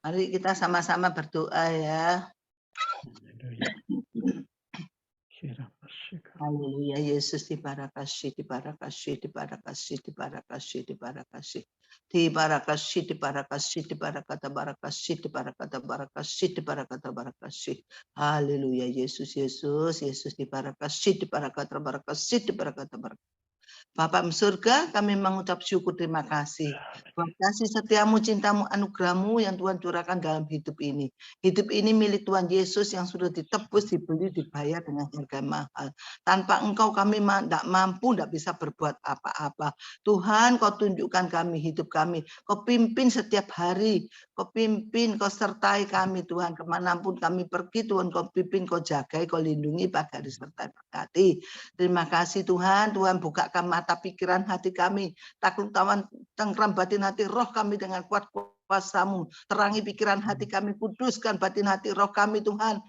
Mari kita sama-sama berdoa ya. Haleluya, Yesus dibarakasih, dibarakasih, dibarakasih, dibarakasih, dibarakasih. Dibarakasih, dibarakasih, dibarakata barakasih, dibarakata barakasih, dibarakata barakasih. Haleluya, Yesus, Yesus, Yesus dibarakasih, dibarakata barakasih, dibarakata barakasih. Bapa surga, kami mengucap syukur terima kasih. Buat kasih setiamu, cintamu, anugerahmu yang Tuhan curahkan dalam hidup ini. Hidup ini milik Tuhan Yesus yang sudah ditebus, dibeli, dibayar dengan harga mahal. Tanpa Engkau kami tidak mampu, tidak bisa berbuat apa-apa. Tuhan, Kau tunjukkan kami, hidup kami. Kau pimpin setiap hari. Kau pimpin, Kau sertai kami Tuhan. Kemanapun kami pergi, Tuhan Kau pimpin, Kau jagai, Kau lindungi, pagari sertai berkati. Terima kasih Tuhan. Tuhan bukakan mata pikiran hati kami. Takluk tawan cengkram batin hati roh kami dengan kuat kuasa-Mu. Terangi pikiran hati kami, kuduskan batin hati roh kami Tuhan.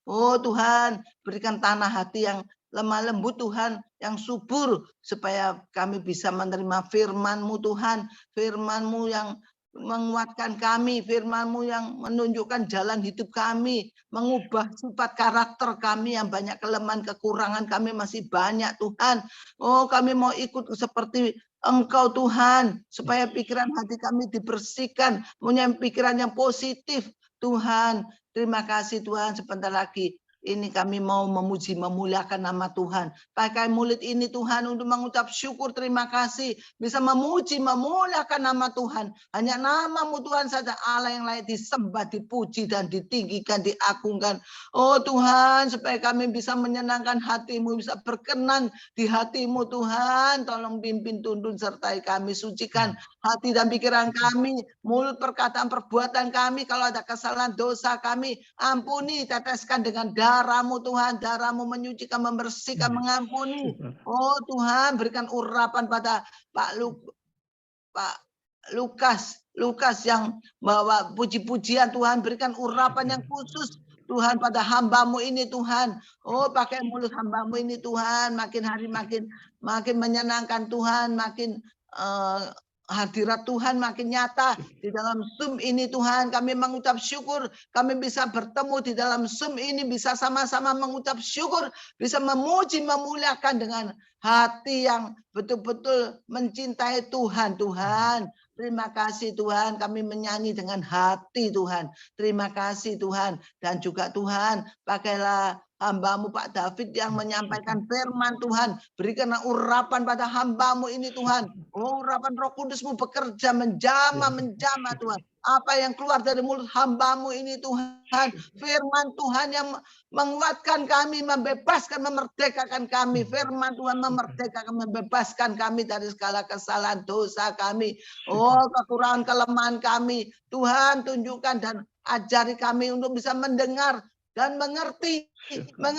Oh Tuhan, berikan tanah hati yang lemah lembut Tuhan, yang subur, supaya kami bisa menerima firman-Mu Tuhan, firman-Mu yang menguatkan kami, firman-Mu yang menunjukkan jalan hidup kami, mengubah sifat karakter kami yang banyak kelemahan, kekurangan kami masih banyak Tuhan. Oh kami mau ikut seperti Engkau Tuhan, supaya pikiran hati kami dibersihkan, punya pikiran yang positif Tuhan. Terima kasih Tuhan, sebentar lagi ini kami mau memuji, memuliakan nama Tuhan. Pakai mulut ini Tuhan untuk mengucap syukur, terima kasih. Bisa memuji, memuliakan nama Tuhan. Hanya nama-Mu Tuhan saja Allah yang layak disembah, dipuji, dan ditinggikan, diagungkan. Oh Tuhan, supaya kami bisa menyenangkan hati-Mu, bisa berkenan di hati-Mu Tuhan. Tolong pimpin, tuntun, sertai kami. Sucikan hati dan pikiran kami, mulut, perkataan, perbuatan kami. Kalau ada kesalahan, dosa kami, ampuni, teteskan dengan darah-Mu Tuhan. Darah-Mu menyucikan, membersihkan, mengampuni. Oh Tuhan, berikan urapan pada Pak Lukas yang bawa puji-pujian Tuhan, berikan urapan yang khusus Tuhan pada hamba-Mu ini Tuhan. Oh pakai mulut hamba-Mu ini Tuhan, makin hari makin menyenangkan Tuhan, makin hadirat Tuhan makin nyata di dalam Zoom ini Tuhan. Kami mengucap syukur kami bisa bertemu di dalam Zoom ini, bisa sama-sama mengucap syukur, bisa memuji, memuliakan dengan hati yang betul-betul mencintai Tuhan. Tuhan, terima kasih Tuhan, kami menyanyi dengan hati Tuhan. Terima kasih Tuhan. Dan juga Tuhan, pakailah hamba-Mu Pak David yang menyampaikan firman Tuhan. Berikanlah urapan pada hamba-Mu ini Tuhan. Oh, urapan Roh Kudus-Mu bekerja menjama Tuhan. Apa yang keluar dari mulut hamba-Mu ini Tuhan. Firman Tuhan yang menguatkan kami, membebaskan, memerdekakan kami. Firman Tuhan memerdekakan, membebaskan kami dari segala kesalahan dosa kami. Oh, kekurangan kelemahan kami. Tuhan tunjukkan dan ajari kami untuk bisa mendengar dan mengerti dan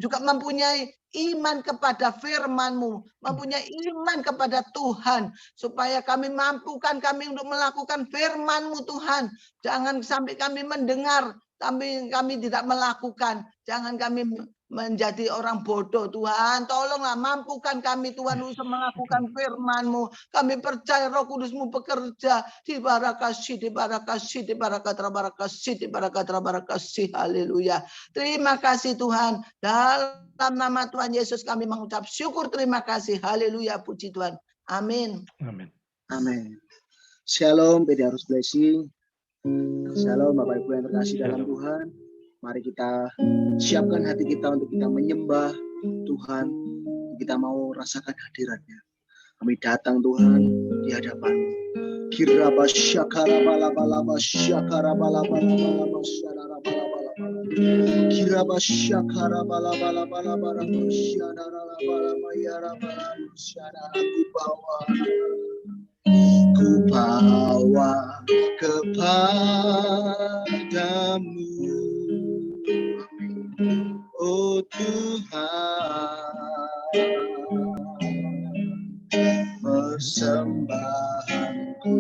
juga mempunyai iman kepada firman-Mu, mempunyai iman kepada Tuhan, supaya kami mampukan kami untuk melakukan firman-Mu Tuhan. Jangan sampai kami mendengar, tapi kami tidak melakukan. Jangan kami menjadi orang bodoh Tuhan. Tolonglah mampukan kami Tuhan untuk melakukan firman-Mu. Kami percaya Roh Kudus-Mu bekerja. Dibarakasih, dibarakasih, dibarakasih, dibarakasih. Haleluya. Terima kasih Tuhan. Dalam nama Tuhan Yesus kami mengucap syukur, terima kasih. Haleluya, puji Tuhan. Amin. Amin. Amin. Shalom, Pediarus Blessing. Shalom Bapak Ibu yang terkasih dalam Tuhan. Mari kita siapkan hati kita untuk kita menyembah Tuhan. Kita mau rasakan hadirat-Nya. Kami datang Tuhan di hadapan-Mu. Kiraba syakara balaba syakara balaba syakara balaba. Kiraba syakara balaba syakara balaba yara balaba syakara ku bawa kepadamu, oh Tuhan, persembahanku ku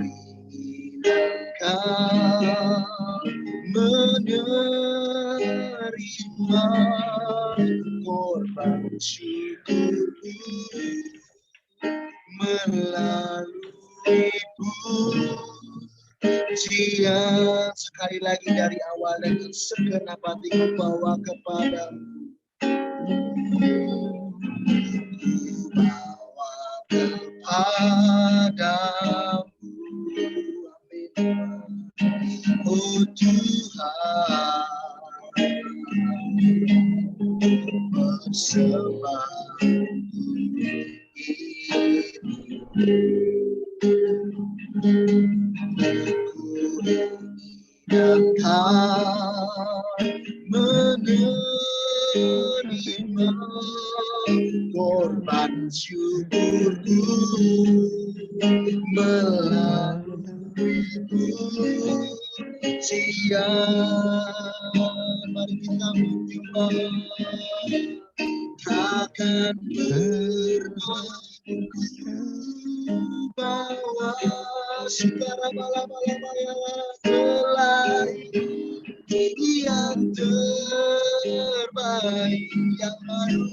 ingin Engkau menerima korban syukurku. melalui pujian. Sekali lagi dari awal dengan segenap hatiku bawa kepadamu. Bawa kepadamu. Amin. Oh Tuhan, bersembah dan menerima korban syukurku melalui pujian. Mari kita menyembah, takkan pernah bawa segala bala-bala selain yang terbaik, yang baru,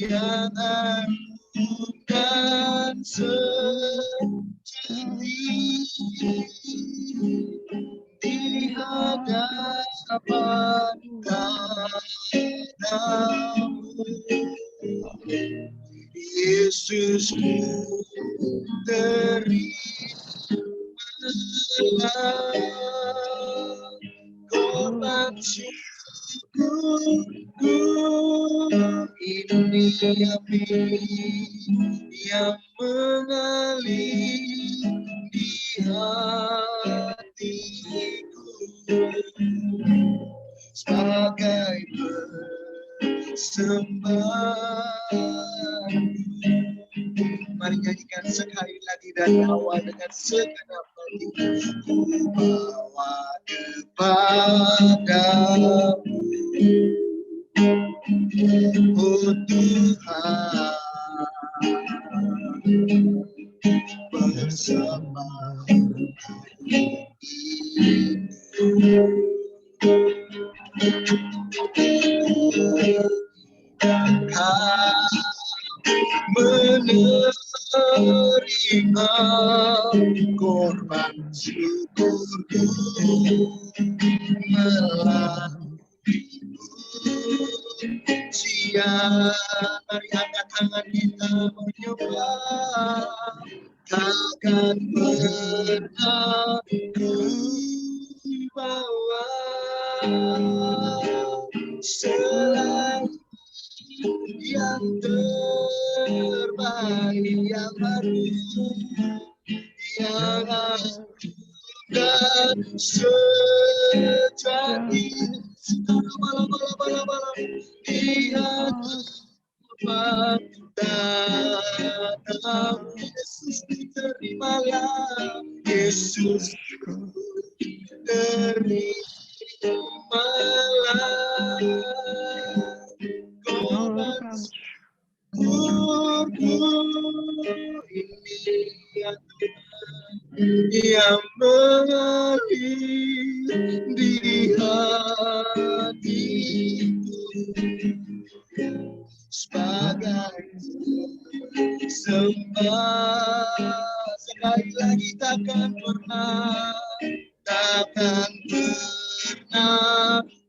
yang anugerah sejati di hadapan Kamu. Yesus, ku terimalah korban syukurku ini, amin, yang mengalir di hatiku sebagai persembahan. Mari nyanyikan sekali lagi dari awal dengan segenap hati. Ku bawa kepadamu, oh Tuhan, bersama menerima korban syukurku melalui pujian. Mari angkat tangan kita menyembah, takkan pernah ku bawa selain yang terbaik, yang baru, yang dan sejati. Bala-bala di hadapan datang. Yesus, terimalah. Yesus, terimalah korban syukurku ini, yang mengalir di hatiku sebagai sembah. Sekali lagi takkan pernah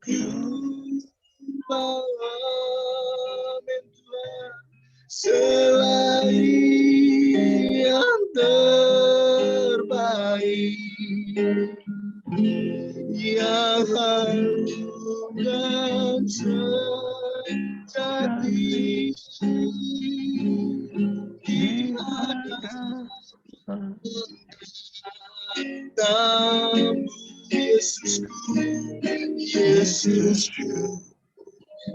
ku bawa selain yang terbaik, yang anugerah sejati di hadapan Tamu. Yesusku, Yesusku,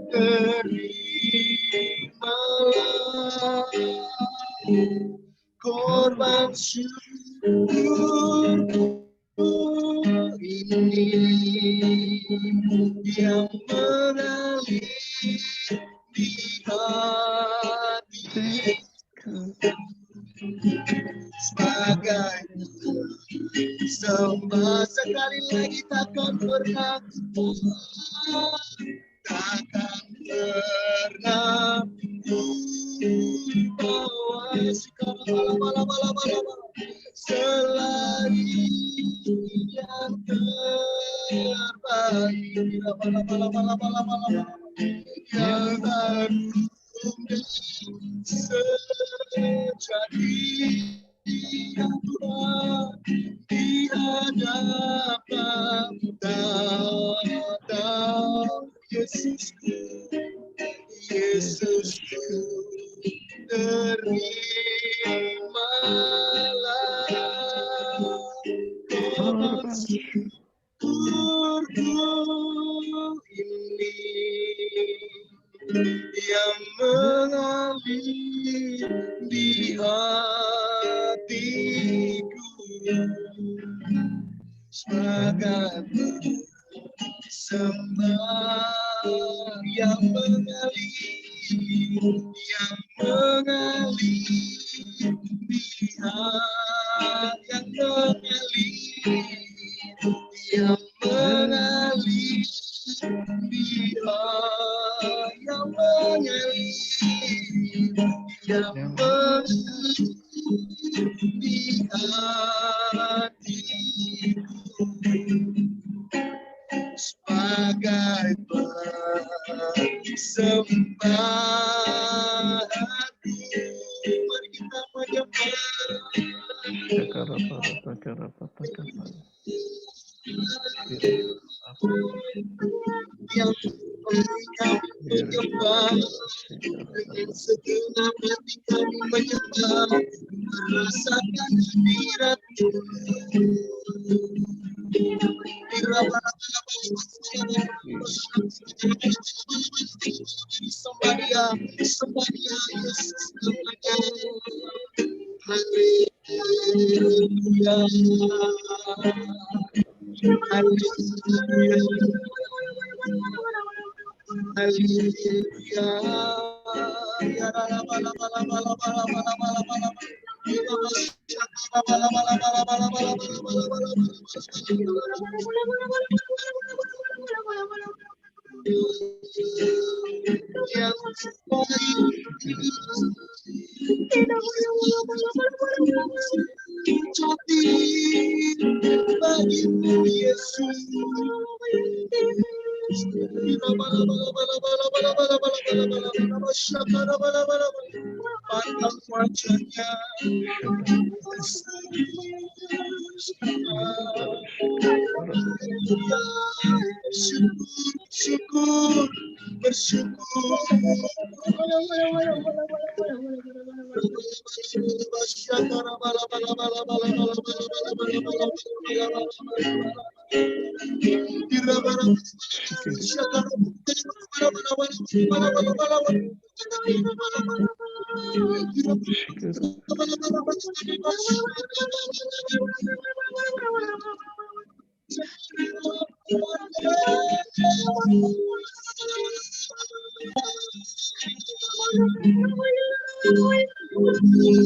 terimalah korban syukurku ini, yang mengalir di hatiku sebagai sembah. Sekali lagi takkan pernah ku bawa yang agung sejati ya Tuhan di hadapan datang Yesusku, Yesusku, terimalah syukurku ini yang mengalir di hatiku sebagai sembah yang mengalir di hati yang mengalir di hatiku sebagai persembahanku. Mari kita menyembah yang kami menyembah dengan segenap hati kami menyembah, merasakan hadirat-Mu. Sembadia Yesus namanya. Haleluya. Haleluya. Ya bagimu Yesus. Pandang wajahnya syukur bersyukur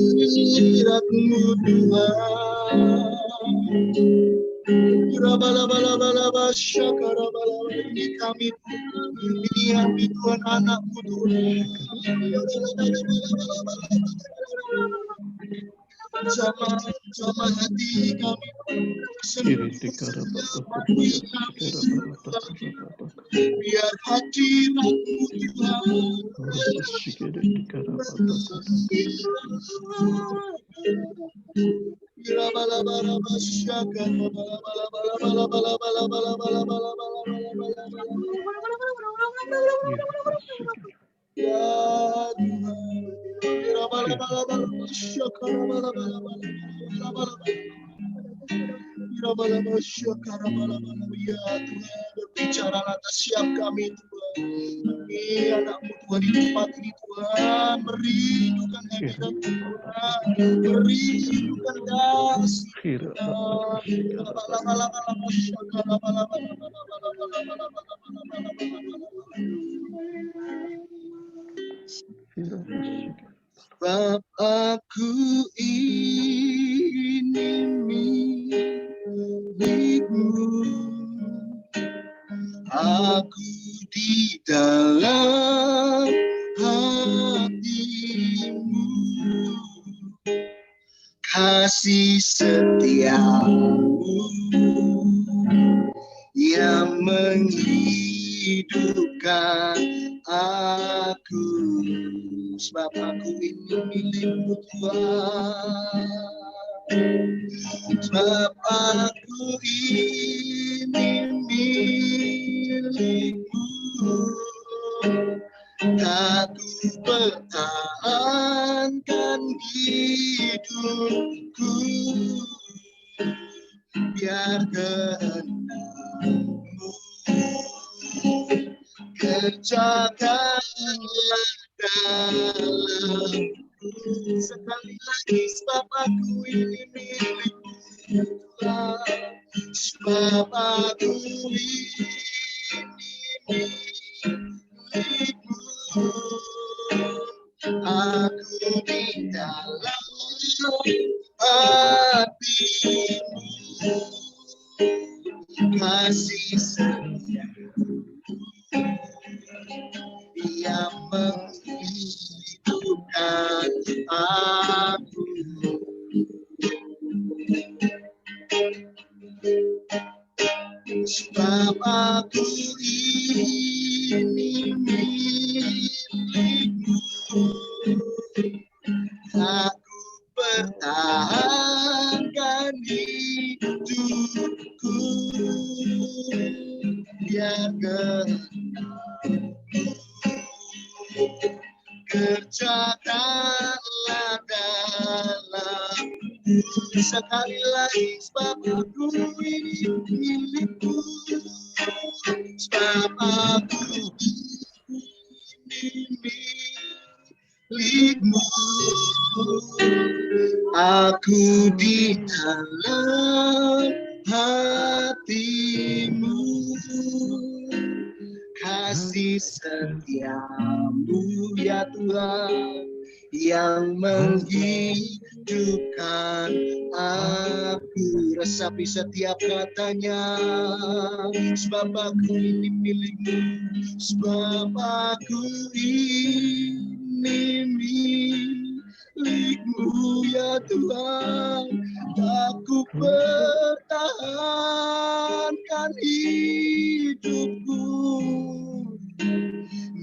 hadirat-Mu Tuhan. Ini kami, ini kami Tuhan, anak-Mu Tuhan. Sama hati kami biar hadirat-Mu berbicara atas siap kami Tuhan. Kami anak-Mu Tuhan di tempat ini Tuhan, merindukan hadirat Tuhan, merindukan kasih sebab aku ini milik-Mu, aku di dalam hati-Mu, kasih setia-Mu yang menghidupkan aku, sebab aku ini milik-Mu Tuhan. Sebab aku ini milik-Mu, aku pertahankan hidupku, biar kehendak-Mu kerjakanlah dalamku. Sekali lagi, sebab aku ini milik-Mu Tuhan. Sebab aku ini milik-Mu, aku di dalam hati-Mu, kasih setia yang menghidupkan aku. Sebab aku ini milik-Mu, aku pertahankan hidupku, biar kerjakanlah dalamku. Sekali lagi, sebab aku ini milik-Mu, sebab aku ini milik-Mu, aku di dalam hati-Mu, kasih setia-Mu ya Tuhan yang menghidupkan aku. Resapi setiap katanya, sebab aku ini milik-Mu, sebab aku ini milik-Mu ya Tuhan, aku pertahankan hidupku,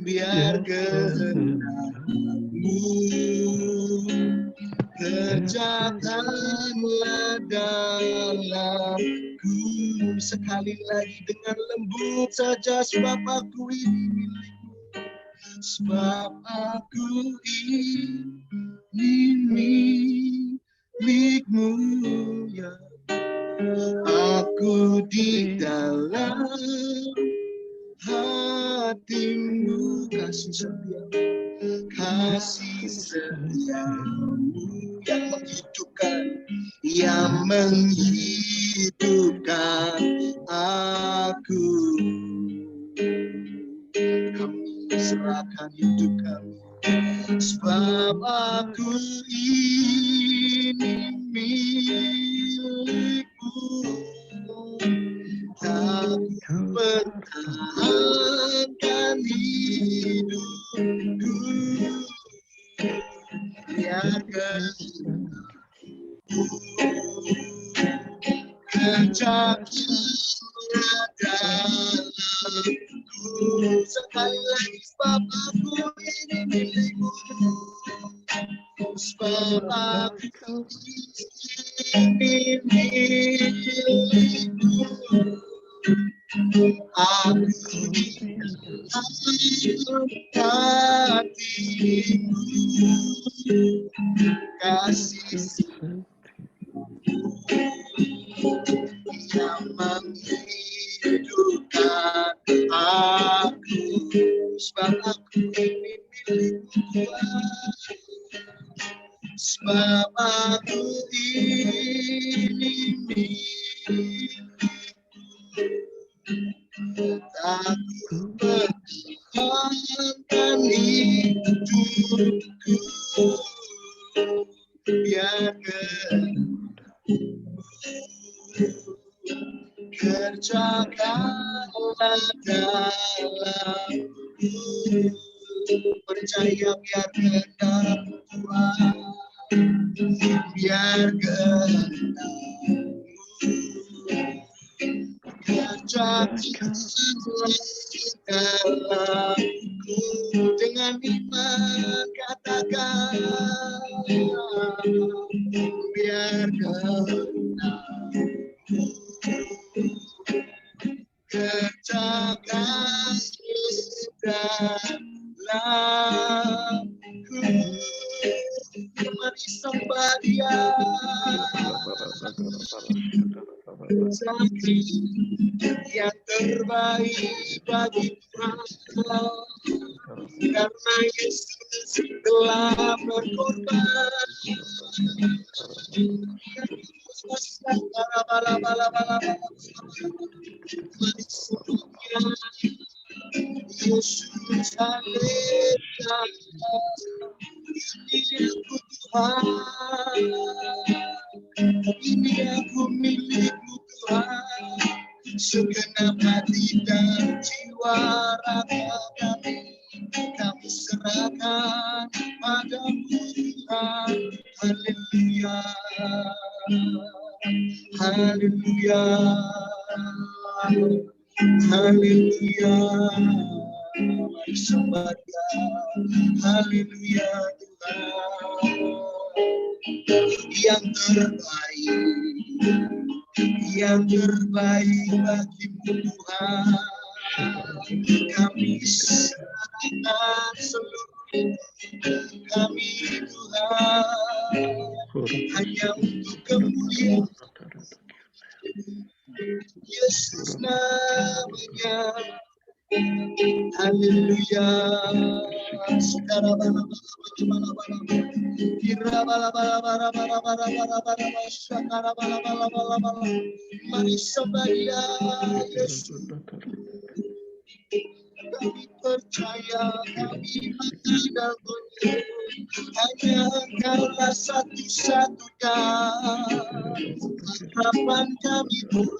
biar kehendak-Mu kerjakanlah dalamku. Sekali lagi dengan lembut saja, sebab aku ini milik-Mu, sebab aku ini milik-Mu ya. Aku di dalam hati-Mu, kasih setia-Mu yang menghidupkan aku. Kami serahkan hidup kami, sebab aku ini milik-Mu, aku pertahankan hidupku, biar kerjakanlah dalamku. Sekali lagi, sebab aku ini milik-Mu, sebab aku ini milik-Mu, aku di dalam hati-Mu, kasih yang menghidupkan aku, sebab aku ini milik-Mu, sebab aku ini milik-Mu, aku pertahankan hidupku, biar kerjakanlah dalamku. Percaya biar kehendak-Mu Tuhan, biar kehendak-Mu kerjakanlah dalamku dengan iman katakan, biar kehendak-Mu kerjakan dalamku. Mari sembah Dia, yang terbaik bagi Tuhan, karena Yesus telah berkorban. Yesus haleluya, ini aku Tuhan, ini aku milikmu Tuhan, segenap hati dan jiwa raga kami serahkan padamu Tuhan. Haleluya, haleluya, haleluya. Mari sembah Dia, haleluya Tuhan. Yang terbaik bagimu Tuhan, kami serahkan seluruh kami Tuhan, hanya untuk kemuliaan Yesus namanya. Haleluya. Mari sembah Dia, Yesus. Kami percaya, kami mengandalkanmu, hanya Engkaulah satu-satunya harapan kami Tuhan.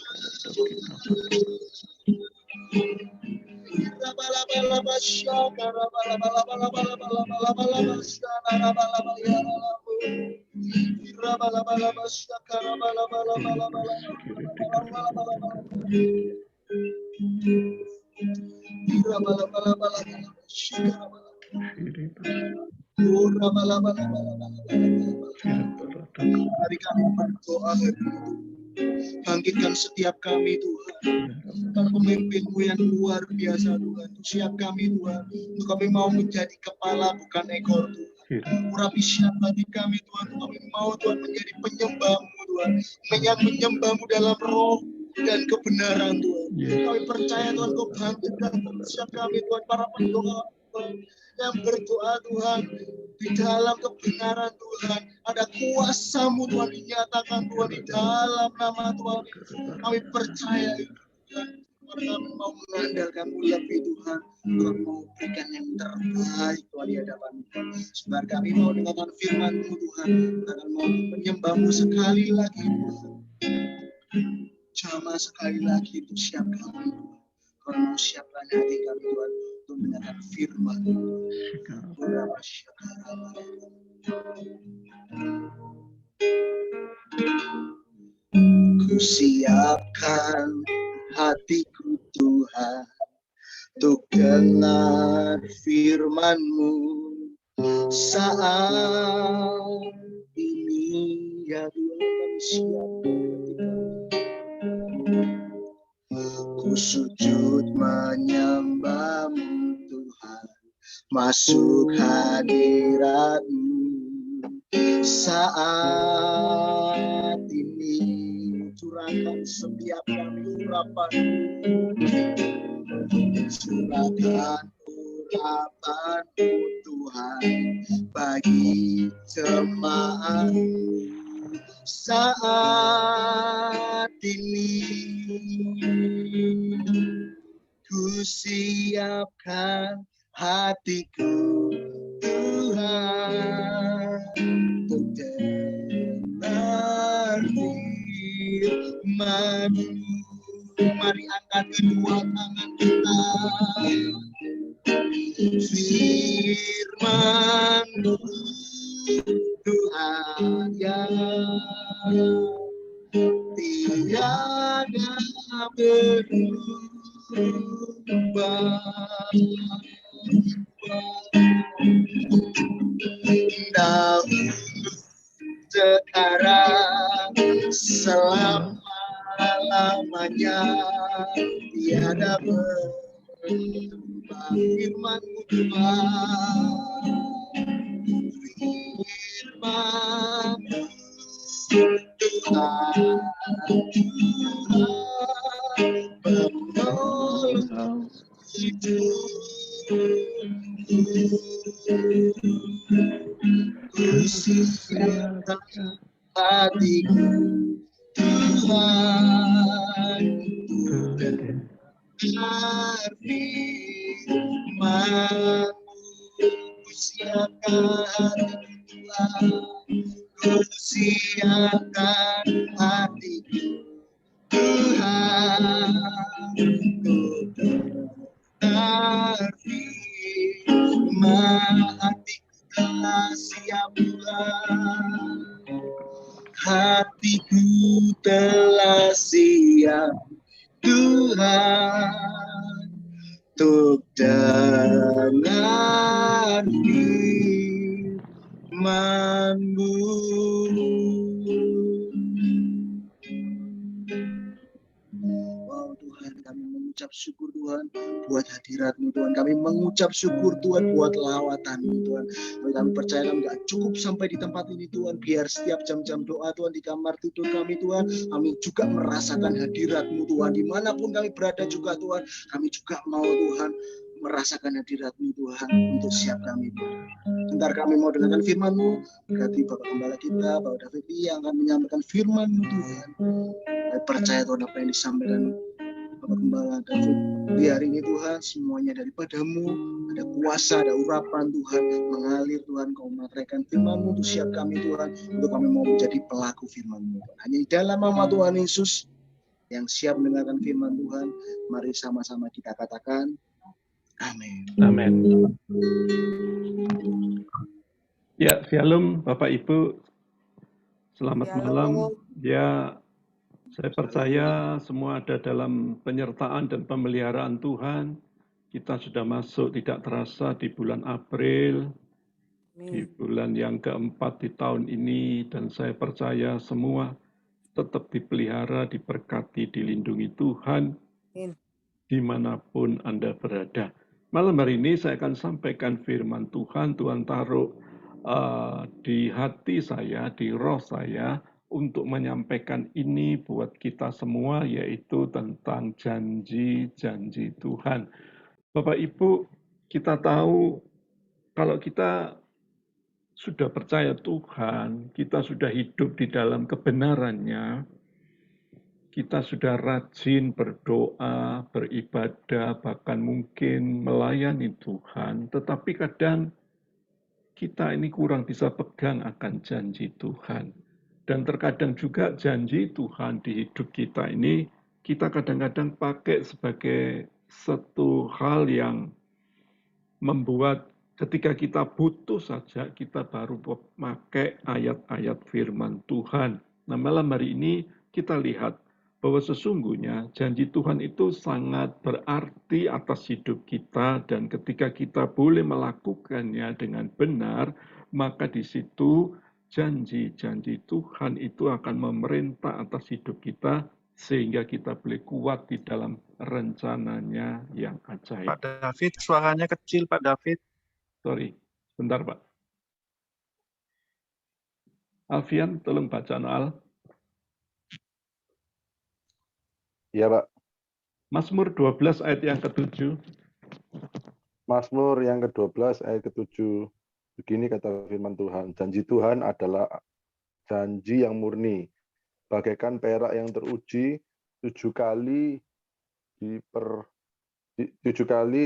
Mari kami berdoa, bangkitkan setiap kami Tuhan, pemimpinmu yang luar biasa Tuhan. Siap kami Tuhan, untuk kami mau menjadi kepala bukan ekor Tuhan. Urapi siap hati kami Tuhan, kami mau Tuhan menjadi penyembah-Mu Tuhan, yang menyembah-Mu dalam roh dan kebenaran Tuhan. Kami percaya Tuhan, Kau bangkitkan siap kami Tuhan, para pendoa yang berdoa Tuhan di dalam kebenaran Tuhan. Ada kuasa-Mu Tuhan dinyatakan Tuhan di dalam nama Tuhan. Kami percaya itu Tuhan. Kami mau mengandalkan-Mu lebih Tuhan. Tuhan mau berikan yang terbaik Tuhan di hadapan Tuhan. Sebab kami mau dengarkan firman-Mu Tuhan. Kami mau menyembah-Mu sekali lagi Tuhan. Jamaah sekali lagi itu siap kami Tuhan. Kau mau siapkan hati kami Tuhan untuk mendengar firman-Mu. Ku siapkan hatiku Tuhan untuk dengar firman-Mu saat ini, ya Tuhan. Kami siapkan ku sujud menyembah-Mu Tuhan, masuk hadirat-Mu saat ini. Curahkan setiap kami urapan-Mu, curahkan urapan-Mu Tuhan bagi jemaat-Mu saat ini. Ku siapkan hatiku Tuhan untuk dengar firman-Mu. Mari angkat kedua tangan kita. Firman-Mu Tuhan yang tiada berhenti, sekarang selama-lamanya tiada berubah. Firman-Mu Tuhan, firman-Mu Tuhan, penolong hidup. Kusiapkan hatiku Tuhan, dengar firman-Mu. Kusiapkan hatiku Tuhan, kusiapkan hatiku Tuhan, dengar firman. Hatiku telah siap Tuhan, hatiku telah siap Tuhan, untuk dengar firman-Mu. Oh Tuhan, kami mengucap syukur Tuhan buat hadirat-Mu Tuhan. Kami mengucap syukur Tuhan buat lawatan-Mu Tuhan. Kami percaya kami gak cukup sampai di tempat ini Tuhan. Biar setiap jam-jam doa Tuhan di kamar tidur kami Tuhan, kami juga merasakan hadirat-Mu Tuhan. Dimanapun kami berada juga Tuhan, kami juga mau Tuhan merasakan hadirat-Mu Tuhan untuk siap kami Tuhan. Bentar kami mau dengarkan firman-Mu. Berarti Bapak Gembala kita, Bapak David yang akan menyampaikan firman-Mu Tuhan. Kami percaya Tuhan apa yang disampaikan Bapak Gembala David di hari ini Tuhan, semuanya daripada-Mu, ada kuasa, ada urapan Tuhan, mengalir Tuhan, Kau menaikkan firman-Mu untuk siap kami Tuhan, untuk kami mau menjadi pelaku firman-Mu. Hanya di dalam nama Tuhan Yesus yang siap mendengarkan firman Tuhan, mari sama-sama kita katakan, amin. Amin. Ya, shalom Bapak Ibu, selamat malam. Ya, saya percaya semua ada dalam penyertaan dan pemeliharaan Tuhan. Kita sudah masuk tidak terasa di bulan April, di bulan yang keempat di tahun ini, dan saya percaya semua tetap dipelihara, diberkati, dilindungi Tuhan dimanapun Anda berada. Malam hari ini saya akan sampaikan firman Tuhan. Tuhan taruh di hati saya, di roh saya, untuk menyampaikan ini buat kita semua, yaitu tentang janji-janji Tuhan. Bapak Ibu, kita tahu kalau kita sudah percaya Tuhan, kita sudah hidup di dalam kebenarannya, kita sudah rajin berdoa, beribadah, bahkan mungkin melayani Tuhan, tetapi kadang kita ini kurang bisa pegang akan janji Tuhan. Dan terkadang juga janji Tuhan di hidup kita ini, kita kadang-kadang pakai sebagai satu hal yang membuat ketika kita butuh saja, kita baru memakai ayat-ayat firman Tuhan. Nah, malam hari ini kita lihat bahwa sesungguhnya janji Tuhan itu sangat berarti atas hidup kita, dan ketika kita boleh melakukannya dengan benar, maka di situ janji-janji Tuhan itu akan memerintah atas hidup kita, sehingga kita boleh kuat di dalam rencananya yang ajaib. Pak David, suaranya kecil Pak David. Sorry, sebentar Pak. Alfian, tolong baca Al. Iya, Pak. Mazmur 12 ayat yang ke-7. Mazmur yang ke-12 ayat ke-7. Begini kata firman Tuhan, janji Tuhan adalah janji yang murni, bagaikan perak yang teruji 7 kali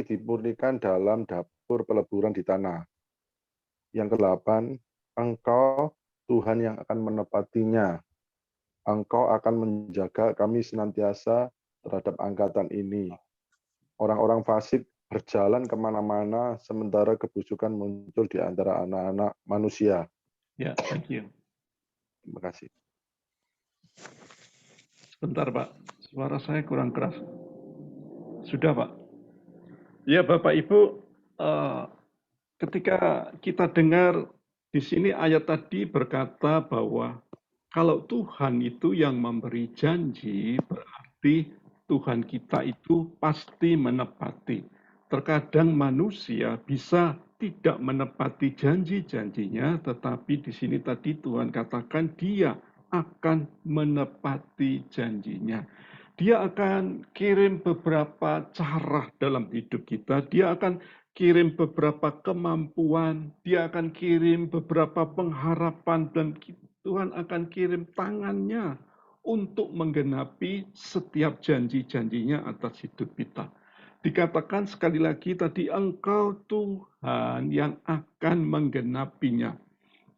dimurnikan dalam dapur peleburan di tanah. Yang ke-8, Engkau Tuhan yang akan menepatinya. Engkau akan menjaga kami senantiasa terhadap angkatan ini. Orang-orang fasik berjalan kemana-mana, sementara kebusukan muncul di antara anak-anak manusia. Ya, thank you. Terima kasih. Sebentar Pak, suara saya kurang keras. Sudah Pak? Ya, Bapak Ibu, eh, ketika kita dengar di sini ayat tadi berkata bahwa kalau Tuhan itu yang memberi janji, berarti Tuhan kita itu pasti menepati. Terkadang manusia bisa tidak menepati janji-janjinya, tetapi di sini tadi Tuhan katakan dia akan menepati janjinya. Dia akan kirim beberapa cara dalam hidup kita. Dia akan kirim beberapa kemampuan. Dia akan kirim beberapa pengharapan. Dan Tuhan akan kirim tangannya untuk menggenapi setiap janji-janjinya atas hidup kita. Dikatakan sekali lagi tadi, Engkau Tuhan yang akan menggenapinya.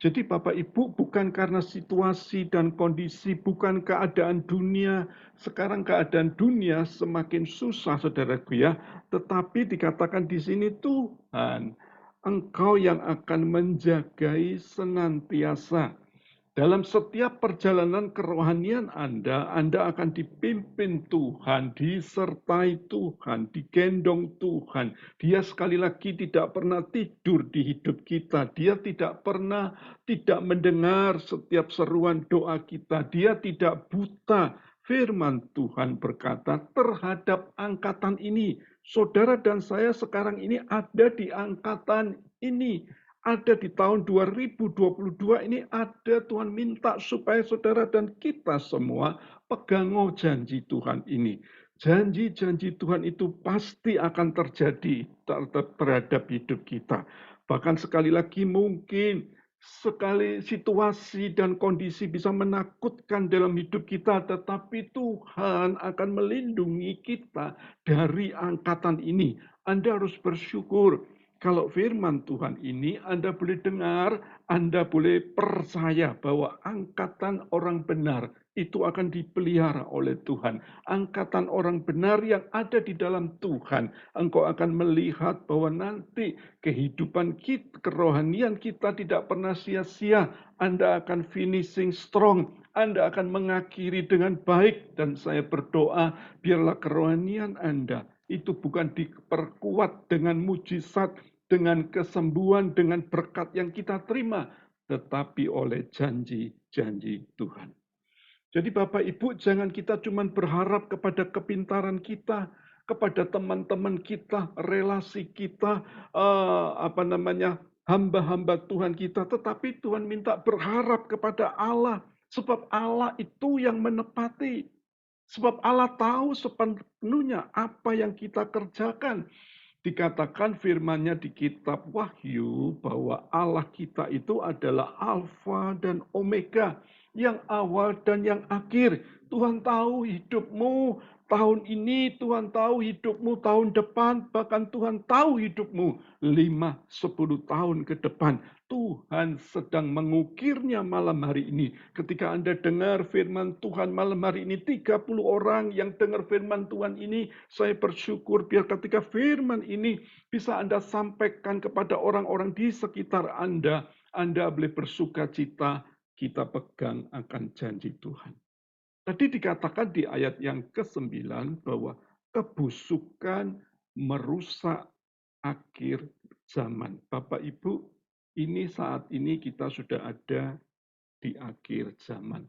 Jadi Bapak Ibu, bukan karena situasi dan kondisi, bukan keadaan dunia. Sekarang keadaan dunia semakin susah, saudaraku ya. Tetapi dikatakan di sini Tuhan, Engkau yang akan menjagai senantiasa. Dalam setiap perjalanan kerohanian Anda akan dipimpin Tuhan, disertai Tuhan, digendong Tuhan. Dia sekali lagi tidak pernah tidur di hidup kita. Dia tidak pernah tidak mendengar setiap seruan doa kita. Dia tidak buta. Firman Tuhan berkata terhadap angkatan ini. Saudara dan saya sekarang ini ada di angkatan ini. Ada di tahun 2022 ini ada Tuhan minta supaya saudara dan kita semua pegang janji Tuhan ini. Janji-janji Tuhan itu pasti akan terjadi terhadap hidup kita. Bahkan sekali lagi mungkin sekali situasi dan kondisi bisa menakutkan dalam hidup kita, tetapi Tuhan akan melindungi kita dari angkatan ini. Anda harus bersyukur. Kalau firman Tuhan ini Anda boleh dengar, Anda boleh percaya bahwa angkatan orang benar itu akan dipelihara oleh Tuhan. Angkatan orang benar yang ada di dalam Tuhan. Engkau akan melihat bahwa nanti kehidupan kita, kerohanian kita tidak pernah sia-sia. Anda akan finishing strong. Anda akan mengakhiri dengan baik. Dan saya berdoa, biarlah kerohanian Anda itu bukan diperkuat dengan mujizat, dengan kesembuhan, dengan berkat yang kita terima, tetapi oleh janji-janji Tuhan. Jadi Bapak Ibu, jangan kita cuma berharap kepada kepintaran kita, kepada teman-teman kita, relasi kita, hamba-hamba Tuhan kita, tetapi Tuhan minta berharap kepada Allah, sebab Allah itu yang menepati. Sebab Allah tahu sepenuhnya apa yang kita kerjakan. Dikatakan firman-Nya di kitab Wahyu bahwa Allah kita itu adalah Alfa dan Omega, yang awal dan yang akhir. Tuhan tahu hidupmu tahun ini, Tuhan tahu hidupmu tahun depan, bahkan Tuhan tahu hidupmu 5-10 tahun ke depan. Tuhan sedang mengukirnya malam hari ini. Ketika Anda dengar firman Tuhan malam hari ini, 30 orang yang dengar firman Tuhan ini, saya bersyukur biar ketika firman ini bisa Anda sampaikan kepada orang-orang di sekitar Anda boleh bersuka cita, kita pegang akan janji Tuhan. Tadi dikatakan di ayat yang ke-9 bahwa kebusukan merusak akhir zaman. Bapak Ibu, ini saat ini kita sudah ada di akhir zaman.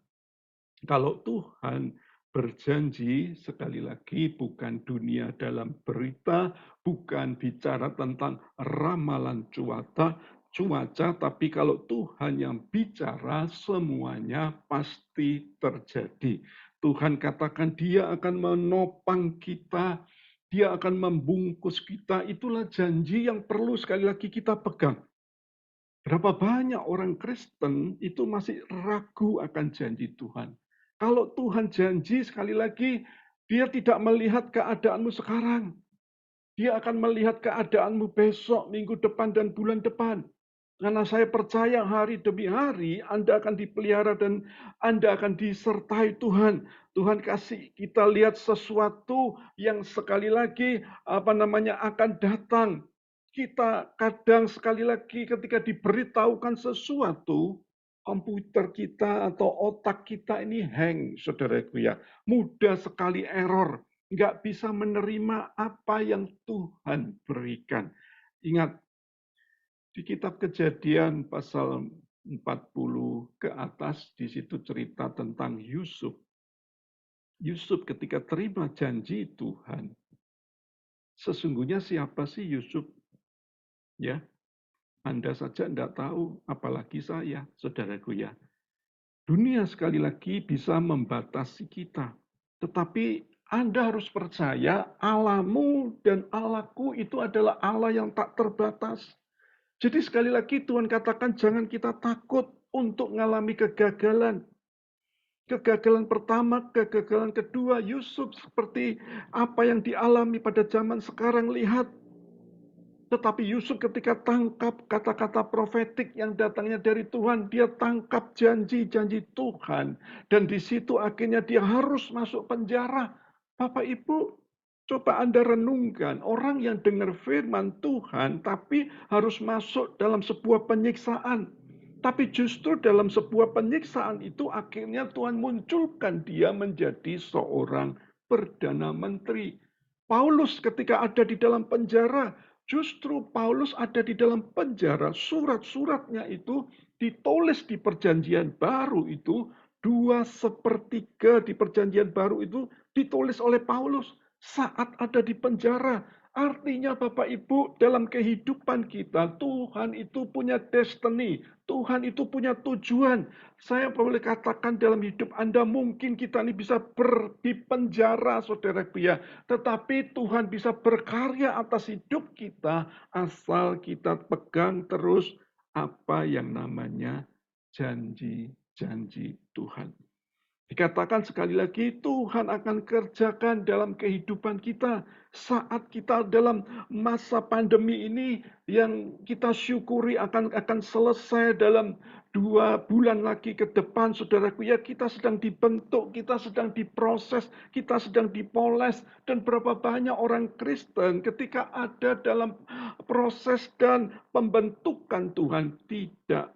Kalau Tuhan berjanji, sekali lagi bukan dunia dalam berita, bukan bicara tentang ramalan cuaca, tapi kalau Tuhan yang bicara, semuanya pasti terjadi. Tuhan katakan dia akan menopang kita, dia akan membungkus kita. Itulah janji yang perlu sekali lagi kita pegang. Berapa banyak orang Kristen itu masih ragu akan janji Tuhan. Kalau Tuhan janji, sekali lagi, dia tidak melihat keadaanmu sekarang. Dia akan melihat keadaanmu besok, minggu depan, dan bulan depan. Karena saya percaya hari demi hari Anda akan dipelihara dan Anda akan disertai Tuhan. Tuhan kasih kita lihat sesuatu yang sekali lagi akan datang. Kita kadang sekali lagi ketika diberitahukan sesuatu, komputer kita atau otak kita ini hang, saudaraku ya. Mudah sekali error. nggak bisa menerima apa yang Tuhan berikan. Ingat, di kitab Kejadian pasal 40 ke atas, di situ cerita tentang Yusuf. Yusuf ketika terima janji Tuhan, sesungguhnya siapa sih Yusuf? Ya, Anda saja tidak tahu, apalagi saya, saudaraku ya. Dunia sekali lagi bisa membatasi kita. Tetapi Anda harus percaya Allahmu dan Allahku itu adalah Allah yang tak terbatas. Jadi sekali lagi Tuhan katakan jangan kita takut untuk mengalami kegagalan. Kegagalan pertama, kegagalan kedua, Yusuf seperti apa yang dialami pada zaman sekarang, lihat. Tetapi Yusuf ketika tangkap kata-kata profetik yang datangnya dari Tuhan, dia tangkap janji-janji Tuhan. Dan di situ akhirnya dia harus masuk penjara. Bapak Ibu, coba Anda renungkan, orang yang dengar firman Tuhan, tapi harus masuk dalam sebuah penyiksaan. Tapi justru dalam sebuah penyiksaan itu akhirnya Tuhan munculkan dia menjadi seorang Perdana Menteri. Paulus ketika ada di dalam penjara, justru Paulus ada di dalam penjara, surat-suratnya itu ditulis di perjanjian baru itu, 2/3 di perjanjian baru itu ditulis oleh Paulus saat ada di penjara. Artinya Bapak Ibu, dalam kehidupan kita, Tuhan itu punya destiny, Tuhan itu punya tujuan. Saya boleh katakan dalam hidup Anda mungkin kita ini bisa di penjara, saudaraku ya. Tetapi Tuhan bisa berkarya atas hidup kita asal kita pegang terus apa yang namanya janji-janji Tuhan. Dikatakan sekali lagi, Tuhan akan kerjakan dalam kehidupan kita. Saat kita dalam masa pandemi ini, yang kita syukuri akan selesai dalam 2 bulan lagi ke depan, saudaraku ya, kita sedang dibentuk, kita sedang diproses, kita sedang dipoles. Dan berapa banyak orang Kristen ketika ada dalam proses dan pembentukan Tuhan tidak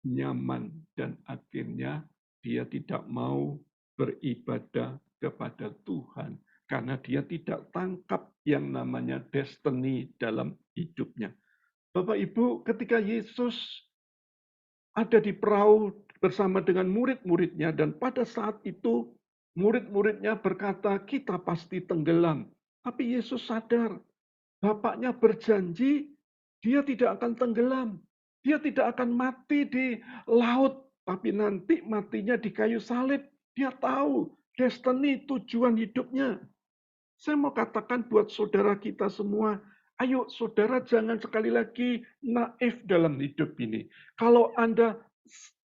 nyaman dan akhirnya dia tidak mau beribadah kepada Tuhan karena dia tidak tangkap yang namanya destiny dalam hidupnya. Bapak Ibu, ketika Yesus ada di perahu bersama dengan murid-muridnya dan pada saat itu murid-muridnya berkata, kita pasti tenggelam. Tapi Yesus sadar, Bapaknya berjanji dia tidak akan tenggelam. Dia tidak akan mati di laut, tapi nanti matinya di kayu salib. Dia tahu destiny, tujuan hidupnya. Saya mau katakan buat saudara kita semua, ayo saudara jangan sekali lagi naif dalam hidup ini. Kalau Anda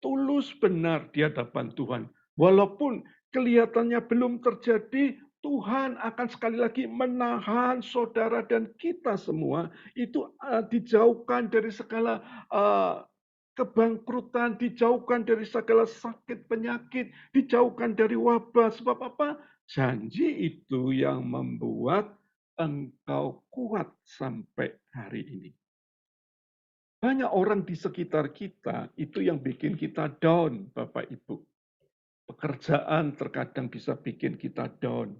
tulus benar di hadapan Tuhan, walaupun kelihatannya belum terjadi, Tuhan akan sekali lagi menahan saudara dan kita semua itu dijauhkan dari segala kebangkrutan, dijauhkan dari segala sakit penyakit, dijauhkan dari wabah. Sebab apa? Janji itu yang membuat engkau kuat sampai hari ini. Banyak orang di sekitar kita itu yang bikin kita down, Bapak Ibu. Pekerjaan terkadang bisa bikin kita down.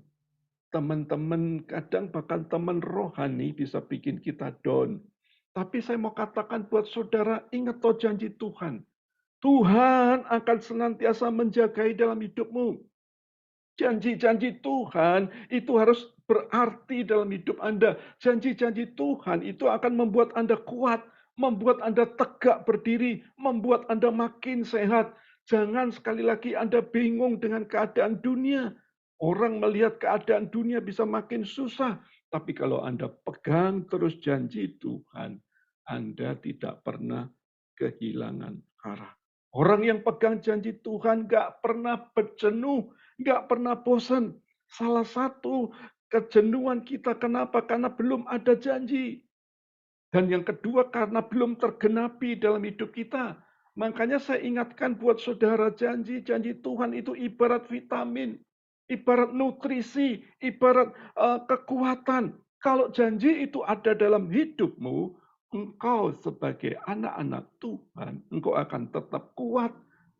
Teman-teman, kadang bahkan teman rohani bisa bikin kita down. Tapi saya mau katakan buat saudara, ingat toh janji Tuhan. Tuhan akan senantiasa menjagai dalam hidupmu. Janji-janji Tuhan itu harus berarti dalam hidup Anda. Janji-janji Tuhan itu akan membuat Anda kuat, membuat Anda tegak berdiri, membuat Anda makin sehat. Jangan sekali lagi Anda bingung dengan keadaan dunia. Orang melihat keadaan dunia bisa makin susah. Tapi kalau Anda pegang terus janji Tuhan, Anda tidak pernah kehilangan arah. Orang yang pegang janji Tuhan gak pernah berjenuh, gak pernah bosan. Salah satu kejenuhan kita kenapa? Karena belum ada janji. Dan yang kedua karena belum tergenapi dalam hidup kita. Makanya saya ingatkan buat saudara, janji-janji Tuhan itu ibarat vitamin, ibarat nutrisi, ibarat kekuatan. Kalau janji itu ada dalam hidupmu, engkau sebagai anak-anak Tuhan, engkau akan tetap kuat,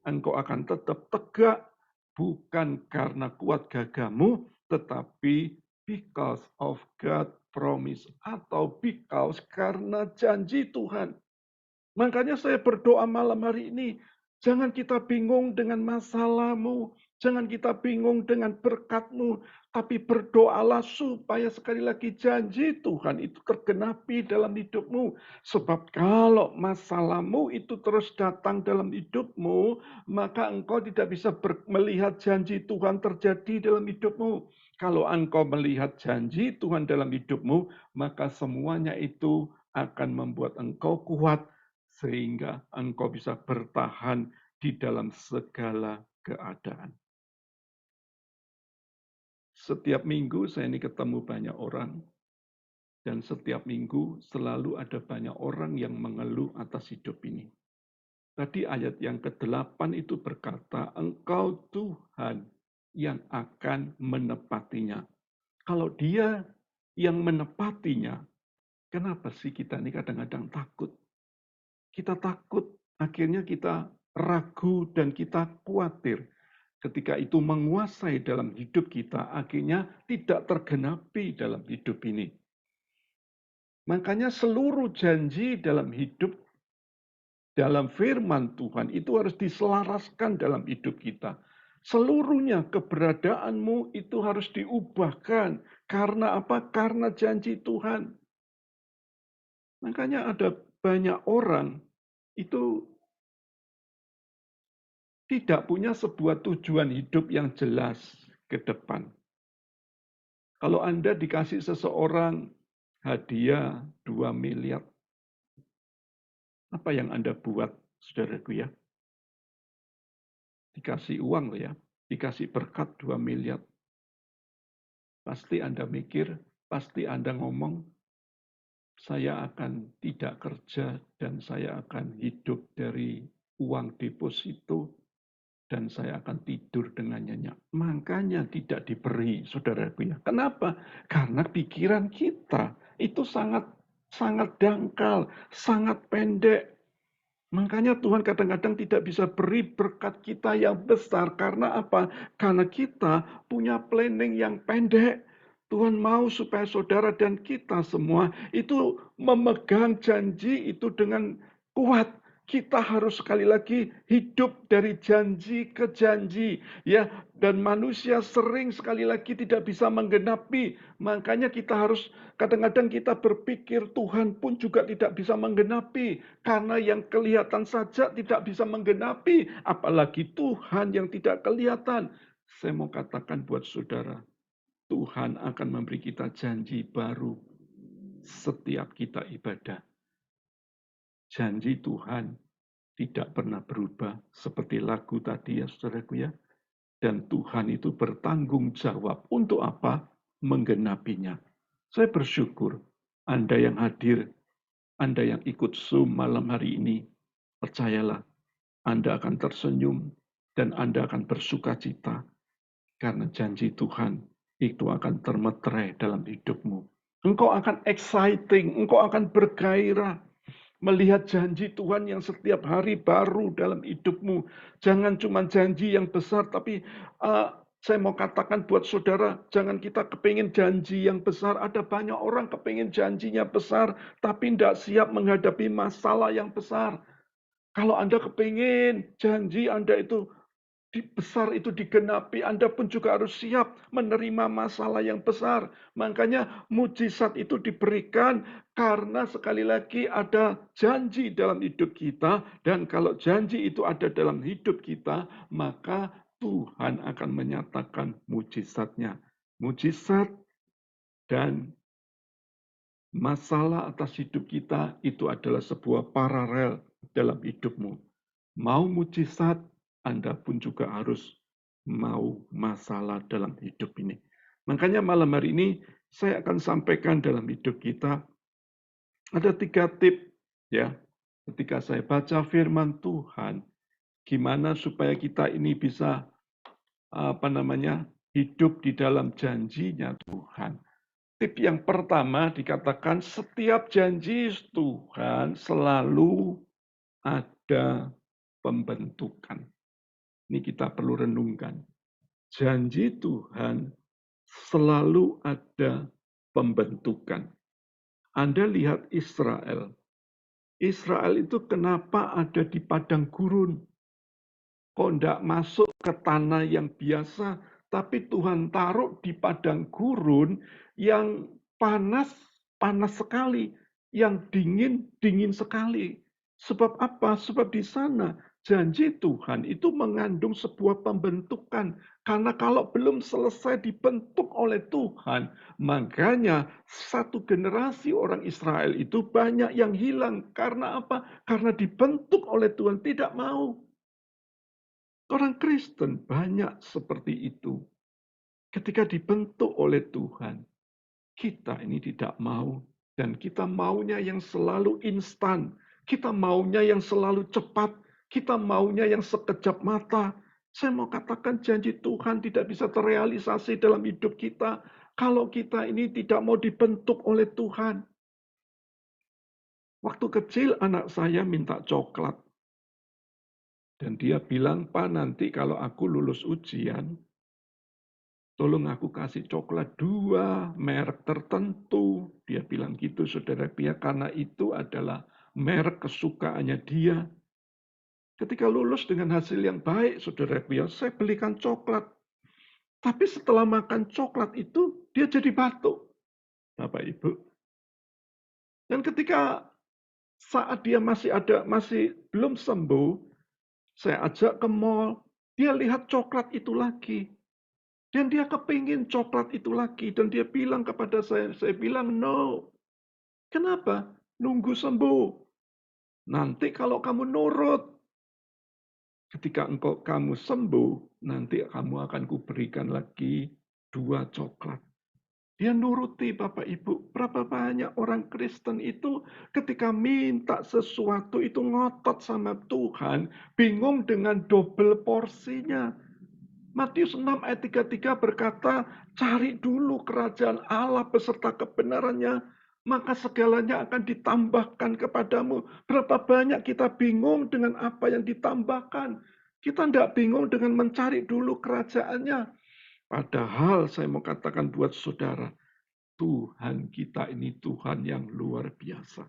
engkau akan tetap tegak, bukan karena kuat gagahmu, tetapi because of God promise atau because karena janji Tuhan. Makanya saya berdoa malam hari ini, jangan kita bingung dengan masalahmu, jangan kita bingung dengan berkat-Mu, tapi berdoalah supaya sekali lagi janji Tuhan itu tergenapi dalam hidupmu. Sebab kalau masalahmu itu terus datang dalam hidupmu, maka engkau tidak bisa melihat janji Tuhan terjadi dalam hidupmu. Kalau engkau melihat janji Tuhan dalam hidupmu, maka semuanya itu akan membuat engkau kuat, sehingga engkau bisa bertahan di dalam segala keadaan. Setiap minggu saya ini ketemu banyak orang, dan setiap minggu selalu ada banyak orang yang mengeluh atas hidup ini. Tadi ayat yang ke-8 itu berkata, engkau Tuhan yang akan menepatinya. Kalau Dia yang menepatinya, kenapa sih kita ini kadang-kadang takut? Kita takut, akhirnya kita ragu dan kita khawatir. Ketika itu menguasai dalam hidup kita, akhirnya tidak tergenapi dalam hidup ini. Makanya seluruh janji dalam hidup, dalam firman Tuhan itu harus diselaraskan dalam hidup kita. Seluruhnya keberadaanmu itu harus diubahkan. Karena apa? Karena janji Tuhan. Makanya ada banyak orang itu tidak punya sebuah tujuan hidup yang jelas ke depan. Kalau Anda dikasih seseorang hadiah 2 miliar, apa yang Anda buat, saudaraku ya? Dikasih uang ya, dikasih berkat 2 miliar. Pasti Anda mikir, pasti Anda ngomong, saya akan tidak kerja dan saya akan hidup dari uang deposito dan saya akan tidur dengan nyenyak. Makanya tidak diberi, saudaraku ya. Kenapa? Karena pikiran kita itu sangat dangkal, sangat pendek. Makanya Tuhan kadang-kadang tidak bisa beri berkat kita yang besar. Karena apa? Karena kita punya planning yang pendek. Tuhan mau supaya saudara dan kita semua itu memegang janji itu dengan kuat. Kita harus sekali lagi hidup dari janji ke janji, ya. Dan manusia sering sekali lagi tidak bisa menggenapi. Makanya kita harus kadang-kadang kita berpikir Tuhan pun juga tidak bisa menggenapi, karena yang kelihatan saja tidak bisa menggenapi, apalagi Tuhan yang tidak kelihatan. Saya mau katakan buat saudara, Tuhan akan memberi kita janji baru setiap kita ibadah. Janji Tuhan tidak pernah berubah, seperti lagu tadi ya saudaraku ya. Dan Tuhan itu bertanggung jawab untuk apa? Menggenapinya. Saya bersyukur Anda yang hadir, Anda yang ikut Zoom malam hari ini, percayalah Anda akan tersenyum dan Anda akan bersuka cita karena janji Tuhan itu akan termeterai dalam hidupmu. Engkau akan exciting, engkau akan bergairah melihat janji Tuhan yang setiap hari baru dalam hidupmu. Jangan cuma janji yang besar, tapi saya mau katakan buat saudara, jangan kita kepingin janji yang besar. Ada banyak orang kepingin janjinya besar, tapi tidak siap menghadapi masalah yang besar. Kalau Anda kepingin janji Anda itu besar itu digenapi, Anda pun juga harus siap menerima masalah yang besar. Makanya mujizat itu diberikan karena sekali lagi ada janji dalam hidup kita, dan kalau janji itu ada dalam hidup kita, maka Tuhan akan menyatakan mujizatnya. Mujizat dan masalah atas hidup kita itu adalah sebuah paralel dalam hidupmu. Mau mujizat, Anda pun juga harus mau masalah dalam hidup ini. Makanya malam hari ini saya akan sampaikan dalam hidup kita ada 3 tip ya. Ketika saya baca firman Tuhan, gimana supaya kita ini bisa hidup di dalam janjinya Tuhan. Tip yang pertama dikatakan setiap janji Tuhan selalu ada pembentukan. Ini kita perlu renungkan. Janji Tuhan selalu ada pembentukan. Anda lihat Israel. Israel itu kenapa ada di padang gurun? Kok enggak masuk ke tanah yang biasa, tapi Tuhan taruh di padang gurun yang panas, panas sekali, yang dingin, dingin sekali. Sebab apa? Sebab di sana janji Tuhan itu mengandung sebuah pembentukan. Karena kalau belum selesai dibentuk oleh Tuhan, makanya satu generasi orang Israel itu banyak yang hilang. Karena apa? Karena dibentuk oleh Tuhan, tidak mau. Orang Kristen banyak seperti itu. Ketika dibentuk oleh Tuhan, kita ini tidak mau. Dan kita maunya yang selalu instan. Kita maunya yang selalu cepat. Kita maunya yang sekejap mata. Saya mau katakan janji Tuhan tidak bisa terrealisasi dalam hidup kita. Kalau kita ini tidak mau dibentuk oleh Tuhan. Waktu kecil anak saya minta coklat. Dan dia bilang, "Pak, nanti kalau aku lulus ujian, tolong aku kasih coklat 2 merek tertentu." Dia bilang gitu, saudara Pia, karena itu adalah merek kesukaannya dia. Ketika lulus dengan hasil yang baik, saudara Pia, saya belikan coklat. Tapi setelah makan coklat itu, dia jadi batuk, Bapak Ibu. Dan ketika saat dia masih belum sembuh, saya ajak ke mall, dia lihat coklat itu lagi. Dan dia kepingin coklat itu lagi. Dan dia bilang kepada saya bilang, "No." Kenapa? Nunggu sembuh. Nanti kalau kamu nurut, ketika kamu sembuh, nanti kamu akan kuberikan lagi 2 coklat. Dia nuruti, Bapak Ibu. Berapa banyak orang Kristen itu ketika minta sesuatu itu ngotot sama Tuhan, bingung dengan double porsinya. Matius 6 ayat 33 berkata, "Cari dulu kerajaan Allah beserta kebenarannya, maka segalanya akan ditambahkan kepadamu." Berapa banyak kita bingung dengan apa yang ditambahkan. Kita tidak bingung dengan mencari dulu kerajaannya. Padahal saya mau katakan buat saudara, Tuhan kita ini Tuhan yang luar biasa.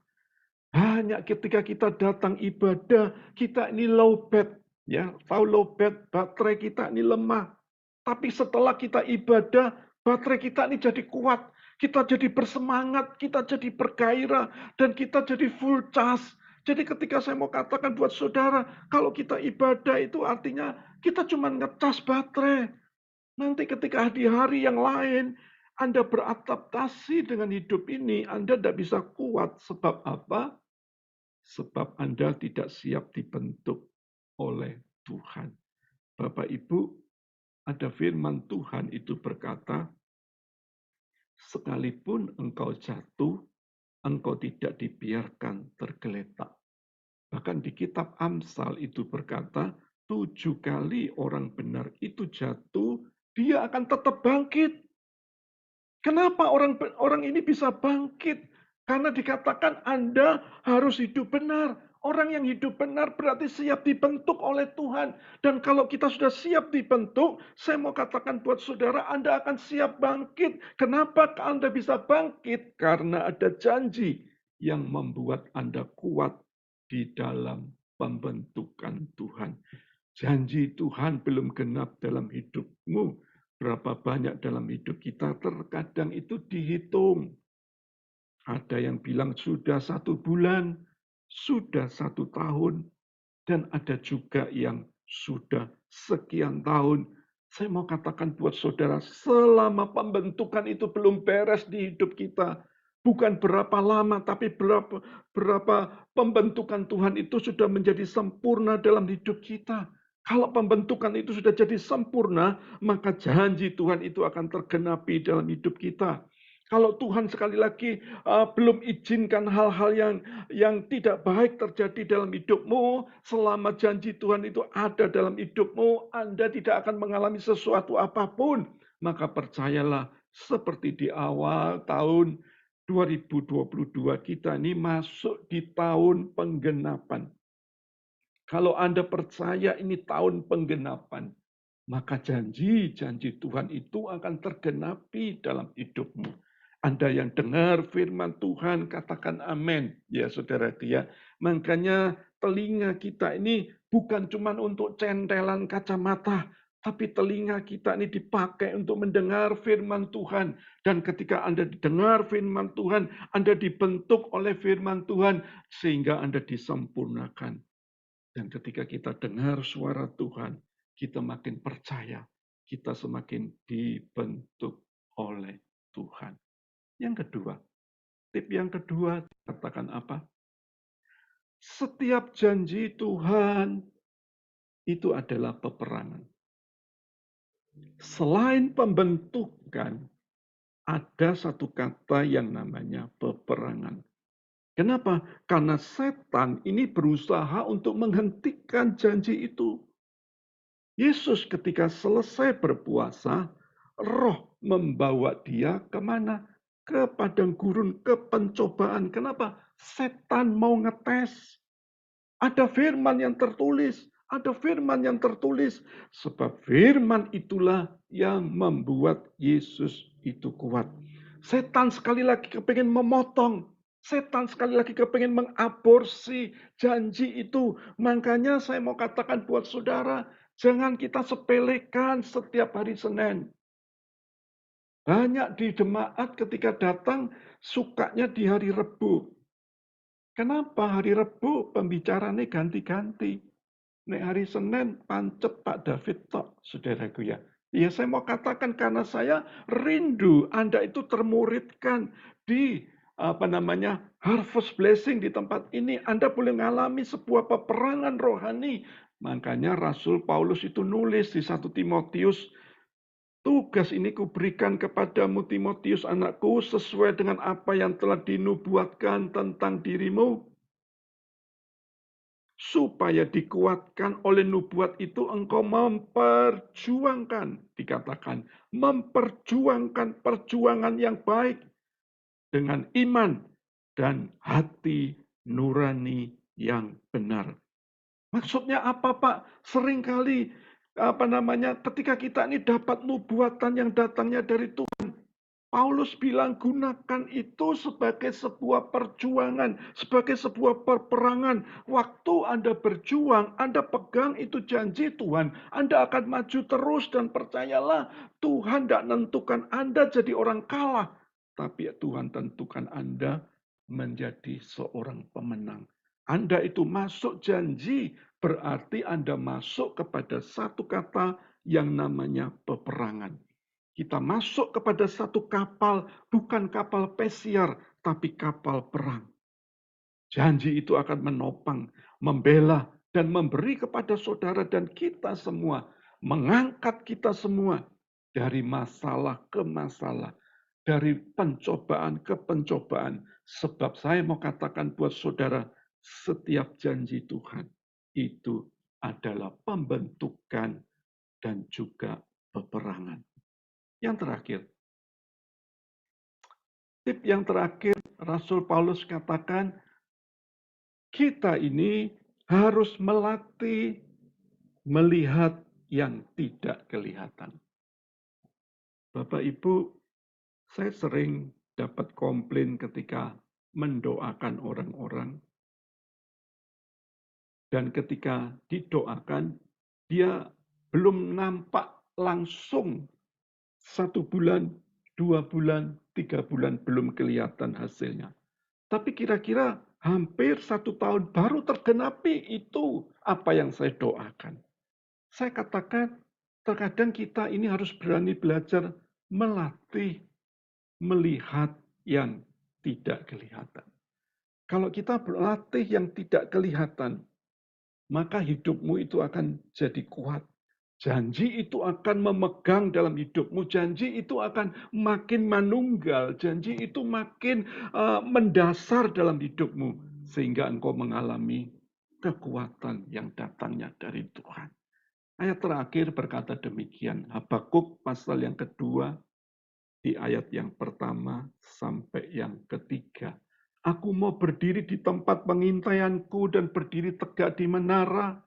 Hanya ketika kita datang ibadah, kita ini lowbat. Ya, tahu lowbat, baterai kita ini lemah. Tapi setelah kita ibadah, baterai kita ini jadi kuat. Kita jadi bersemangat, kita jadi bergairah, dan kita jadi full charge. Jadi ketika saya mau katakan buat saudara, kalau kita ibadah itu artinya kita cuma ngecas baterai. Nanti ketika di hari yang lain, Anda beradaptasi dengan hidup ini, Anda tidak bisa kuat. Sebab apa? Sebab Anda tidak siap dibentuk oleh Tuhan. Bapak Ibu, ada firman Tuhan itu berkata, "Sekalipun engkau jatuh, engkau tidak dibiarkan tergeletak." Bahkan di kitab Amsal itu berkata, 7 kali orang benar itu jatuh, dia akan tetap bangkit. Kenapa orang ini bisa bangkit? Karena dikatakan Anda harus hidup benar. Orang yang hidup benar berarti siap dibentuk oleh Tuhan. Dan kalau kita sudah siap dibentuk, saya mau katakan buat saudara, Anda akan siap bangkit. Kenapa Anda bisa bangkit? Karena ada janji yang membuat Anda kuat di dalam pembentukan Tuhan. Janji Tuhan belum genap dalam hidupmu. Berapa banyak dalam hidup kita terkadang itu dihitung. Ada yang bilang sudah 1 bulan, sudah 1 tahun, dan ada juga yang sudah sekian tahun. Saya mau katakan buat saudara, selama pembentukan itu belum beres di hidup kita, bukan berapa lama, tapi berapa pembentukan Tuhan itu sudah menjadi sempurna dalam hidup kita. Kalau pembentukan itu sudah jadi sempurna, maka janji Tuhan itu akan tergenapi dalam hidup kita. Kalau Tuhan sekali lagi belum izinkan hal-hal yang tidak baik terjadi dalam hidupmu, selama janji Tuhan itu ada dalam hidupmu, Anda tidak akan mengalami sesuatu apapun. Maka percayalah, seperti di awal tahun 2022 kita ini masuk di tahun penggenapan. Kalau Anda percaya ini tahun penggenapan, maka janji-janji Tuhan itu akan tergenapi dalam hidupmu. Anda yang dengar firman Tuhan, katakan amin. Ya saudara ya. Makanya telinga kita ini bukan cuma untuk centelan kacamata, tapi telinga kita ini dipakai untuk mendengar firman Tuhan. Dan ketika Anda dengar firman Tuhan, Anda dibentuk oleh firman Tuhan, sehingga Anda disempurnakan. Dan ketika kita dengar suara Tuhan, kita makin percaya, kita semakin dibentuk oleh Tuhan. Yang kedua, tip yang kedua katakan apa? Setiap janji Tuhan itu adalah peperangan. Selain pembentukan, ada satu kata yang namanya peperangan. Kenapa? Karena setan ini berusaha untuk menghentikan janji itu. Yesus ketika selesai berpuasa, roh membawa dia kemana? Ke padang gurun, ke pencobaan. Kenapa? Setan mau ngetes. Ada firman yang tertulis. Ada firman yang tertulis. Sebab firman itulah yang membuat Yesus itu kuat. Setan sekali lagi kepengen memotong. Setan sekali lagi kepengen mengaborsi janji itu. Makanya saya mau katakan buat saudara, jangan kita sepelekan setiap hari Senin. Banyak di jemaat ketika datang sukanya di hari Rebu. Kenapa hari Rebu pembicaranya ganti-ganti? Nek hari Senin pancet Pak David tok, saudaraku ya. Ya saya mau katakan karena saya rindu Anda itu termuridkan di harvest blessing di tempat ini. Anda boleh mengalami sebuah peperangan rohani. Makanya Rasul Paulus itu nulis di 1 Timotius, tugas ini kuberikan kepadamu Timotius anakku sesuai dengan apa yang telah dinubuatkan tentang dirimu. Supaya dikuatkan oleh nubuat itu engkau memperjuangkan. Dikatakan memperjuangkan perjuangan yang baik dengan iman dan hati nurani yang benar. Maksudnya apa Pak? Seringkali ketika kita ini dapat nubuatan yang datangnya dari Tuhan, Paulus bilang gunakan itu sebagai sebuah perjuangan, sebagai sebuah peperangan. Waktu Anda berjuang, Anda pegang itu janji Tuhan, Anda akan maju terus dan percayalah Tuhan tidak menentukan Anda jadi orang kalah, tapi Tuhan tentukan Anda menjadi seorang pemenang. Anda itu masuk janji, berarti Anda masuk kepada satu kata yang namanya peperangan. Kita masuk kepada satu kapal, bukan kapal pesiar, tapi kapal perang. Janji itu akan menopang, membela, dan memberi kepada saudara dan kita semua, mengangkat kita semua dari masalah ke masalah, dari pencobaan ke pencobaan. Sebab saya mau katakan buat saudara, setiap janji Tuhan itu adalah pembentukan dan juga peperangan. Yang terakhir, tip yang terakhir, Rasul Paulus katakan, kita ini harus melatih melihat yang tidak kelihatan. Bapak Ibu, saya sering dapat komplain ketika mendoakan orang-orang. Dan ketika didoakan, dia belum nampak langsung 1 bulan, 2 bulan, 3 bulan belum kelihatan hasilnya. Tapi kira-kira hampir 1 tahun baru tergenapi itu apa yang saya doakan. Saya katakan terkadang kita ini harus berani belajar melatih melihat yang tidak kelihatan. Kalau kita berlatih yang tidak kelihatan, maka hidupmu itu akan jadi kuat. Janji itu akan memegang dalam hidupmu. Janji itu akan makin manunggal. Janji itu makin mendasar dalam hidupmu. Sehingga engkau mengalami kekuatan yang datangnya dari Tuhan. Ayat terakhir berkata demikian. Habakuk pasal yang kedua, di ayat yang pertama sampai yang ketiga. Aku mau berdiri di tempat pengintaianku dan berdiri tegak di menara.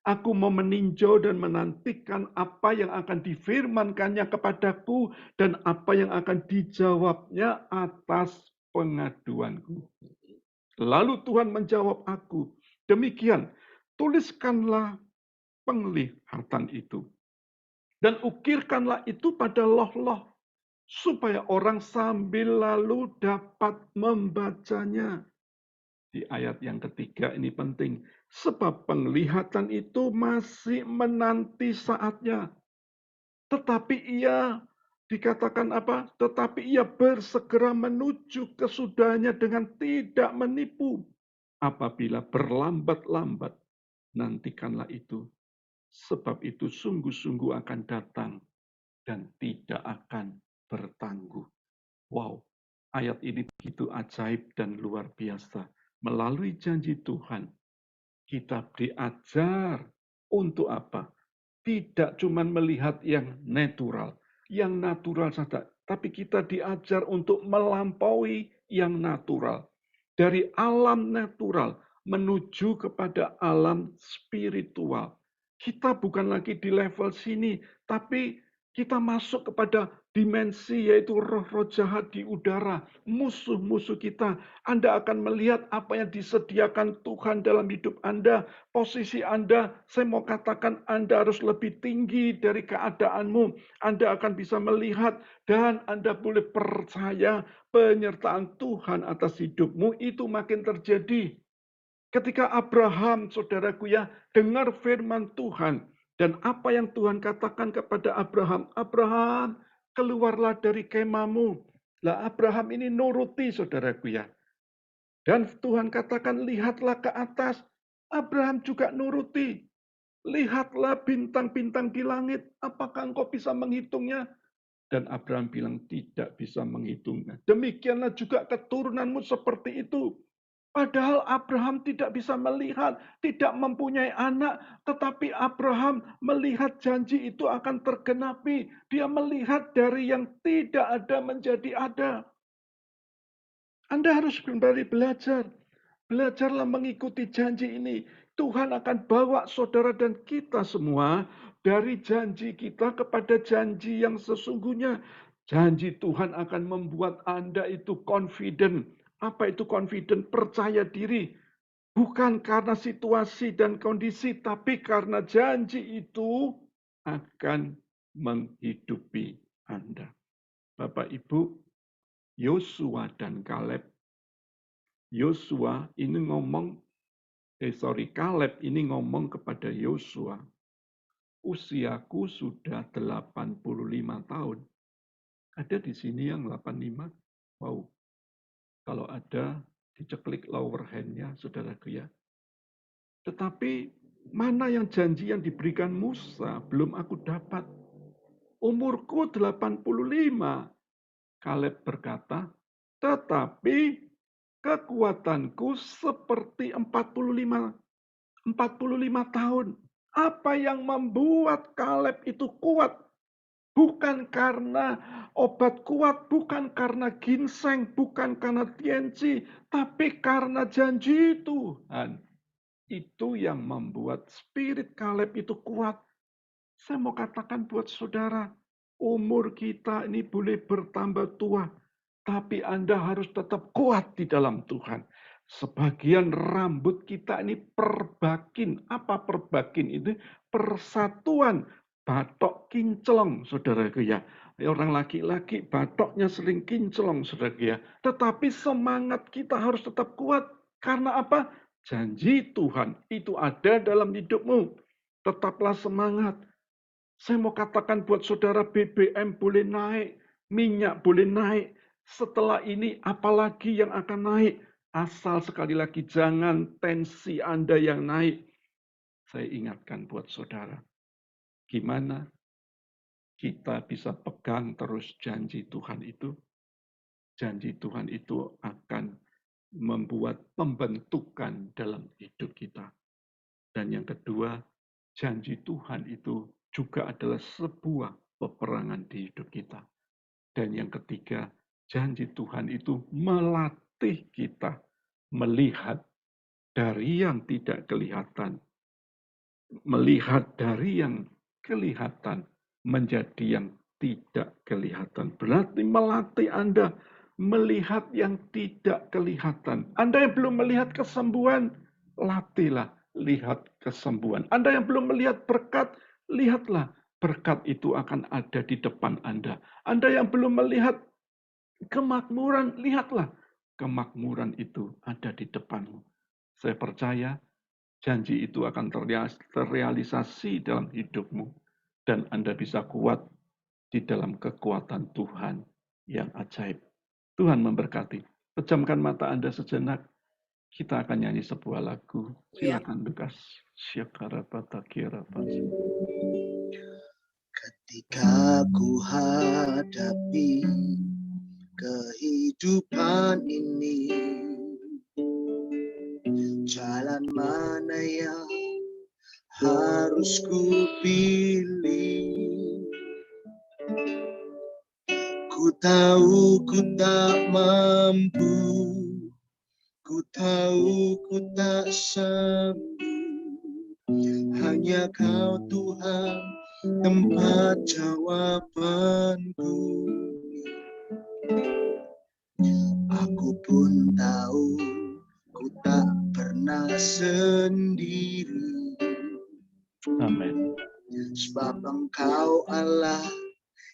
Aku mau meninjau dan menantikan apa yang akan difirmankannya kepadaku dan apa yang akan dijawabnya atas pengaduanku. Lalu Tuhan menjawab aku, demikian, tuliskanlah penglihatan itu. Dan ukirkanlah itu pada loh-loh, supaya orang sambil lalu dapat membacanya. Di ayat yang ketiga ini penting, sebab penglihatan itu masih menanti saatnya. Tetapi ia dikatakan apa? Tetapi ia bersegera menuju kesudahannya dengan tidak menipu. Apabila berlambat-lambat, nantikanlah itu. Sebab itu sungguh-sungguh akan datang dan tidak akan bertangguh. Wow, ayat ini begitu ajaib dan luar biasa. Melalui janji Tuhan, kita diajar untuk apa? Tidak cuma melihat yang natural saja, tapi kita diajar untuk melampaui yang natural. Dari alam natural menuju kepada alam spiritual. Kita bukan lagi di level sini, tapi kita masuk kepada dimensi yaitu roh-roh jahat di udara, musuh-musuh kita. Anda akan melihat apa yang disediakan Tuhan dalam hidup Anda. Posisi Anda, saya mau katakan Anda harus lebih tinggi dari keadaanmu. Anda akan bisa melihat dan Anda boleh percaya penyertaan Tuhan atas hidupmu itu makin terjadi. Ketika Abraham, saudaraku ya, dengar firman Tuhan, dan apa yang Tuhan katakan kepada Abraham, Abraham, keluarlah dari kemahmu. Lah Abraham ini nuruti, saudaraku ya. Dan Tuhan katakan, lihatlah ke atas. Abraham juga nuruti. Lihatlah bintang-bintang di langit. Apakah engkau bisa menghitungnya? Dan Abraham bilang, tidak bisa menghitungnya. Demikianlah juga keturunanmu seperti itu. Padahal Abraham tidak bisa melihat, tidak mempunyai anak, tetapi Abraham melihat janji itu akan tergenapi. Dia melihat dari yang tidak ada menjadi ada. Anda harus kembali belajar. Belajarlah mengikuti janji ini. Tuhan akan bawa saudara dan kita semua dari janji kita kepada janji yang sesungguhnya. Janji Tuhan akan membuat Anda itu confident. Apa itu confident? Percaya diri. Bukan karena situasi dan kondisi, tapi karena janji itu akan menghidupi Anda. Bapak, Ibu, Yosua dan Kaleb. Kaleb ini ngomong kepada Yosua, usiaku sudah 85 tahun. Ada di sini yang 85? Wow. Kalau ada, diceklik lower hand-nya, saudaraku ya. Tetapi mana yang janji yang diberikan Musa belum aku dapat. Umurku 85. Kaleb berkata, tetapi kekuatanku seperti 45 tahun. Apa yang membuat Kaleb itu kuat? Bukan karena obat kuat, bukan karena ginseng, bukan karena TNC, tapi karena janji Tuhan. Itu yang membuat spirit Kaleb itu kuat. Saya mau katakan buat saudara, umur kita ini boleh bertambah tua, tapi Anda harus tetap kuat di dalam Tuhan. Sebagian rambut kita ini perbakin. Apa perbakin itu? Persatuan batok kinclong, saudaraku ya. Orang laki-laki batoknya sering kinclong, saudaraku ya. Tetapi semangat kita harus tetap kuat. Karena apa? Janji Tuhan itu ada dalam hidupmu. Tetaplah semangat. Saya mau katakan buat saudara, BBM boleh naik, minyak boleh naik. Setelah ini apalagi yang akan naik? Asal sekali lagi jangan tensi Anda yang naik. Saya ingatkan buat saudara, gimana kita bisa pegang terus janji Tuhan itu? Janji Tuhan itu akan membuat pembentukan dalam hidup kita. Dan yang kedua, janji Tuhan itu juga adalah sebuah peperangan di hidup kita. Dan yang ketiga, janji Tuhan itu melatih kita melihat dari yang tidak kelihatan melihat dari yang kelihatan menjadi yang tidak kelihatan. Berarti melatih Anda melihat yang tidak kelihatan. Anda yang belum melihat kesembuhan, latihlah lihat kesembuhan. Anda yang belum melihat berkat, lihatlah berkat itu akan ada di depan Anda. Anda yang belum melihat kemakmuran, lihatlah kemakmuran itu ada di depanmu. Saya percaya janji itu akan terrealisasi dalam hidupmu. Dan Anda bisa kuat di dalam kekuatan Tuhan yang ajaib. Tuhan memberkati. Pejamkan mata Anda sejenak. Kita akan nyanyi sebuah lagu. Ya. Silakan Lukas. Ketika ku hadapi kehidupan ini, jalan mana yang harus ku pilih? Ku tahu ku tak mampu, ku tahu ku tak sanggup. Hanya Kau Tuhan tempat jawabanku. Aku pun tahu ku tak pernah sendiri. Amin. Sebab Engkau Allah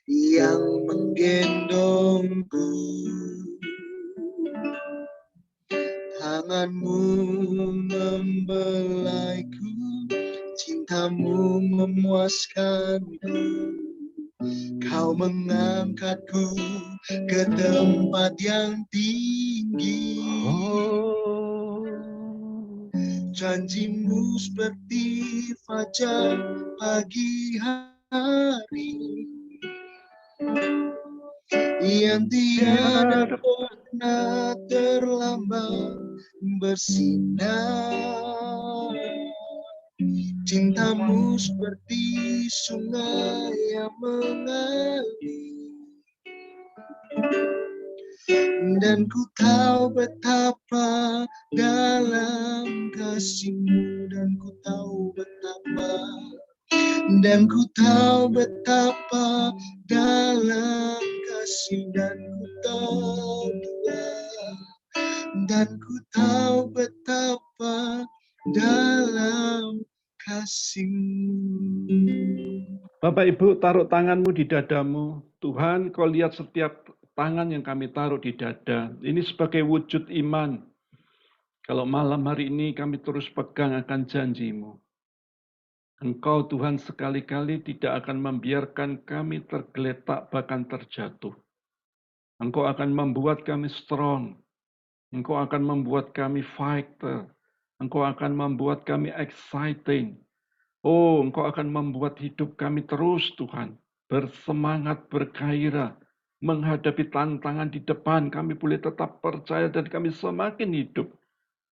yang menggendongku. Tanganmu membelaiku, cintamu memuaskanku. Kau mengangkatku ke tempat yang tinggi. Janjimu seperti fajar pagi hari, yang tiada pernah terlambat bersinar. Cintamu seperti sungai yang mengalir, dan ku tahu betapa dalam kasih-Mu, dan ku tahu betapa, dan ku tahu betapa dalam kasih, dan ku tahu dan ku tahu betapa dalam kasih-Mu. Bapak Ibu, taruh tanganmu di dadamu. Tuhan, Kau lihat setiap tangan yang kami taruh di dada. Ini sebagai wujud iman. Kalau malam hari ini kami terus pegang akan janji-Mu. Engkau Tuhan sekali-kali tidak akan membiarkan kami tergeletak bahkan terjatuh. Engkau akan membuat kami strong. Engkau akan membuat kami fighter. Engkau akan membuat kami exciting. Oh, Engkau akan membuat hidup kami terus, Tuhan, bersemangat, bergairah, menghadapi tantangan di depan. Kami boleh tetap percaya dan kami semakin hidup.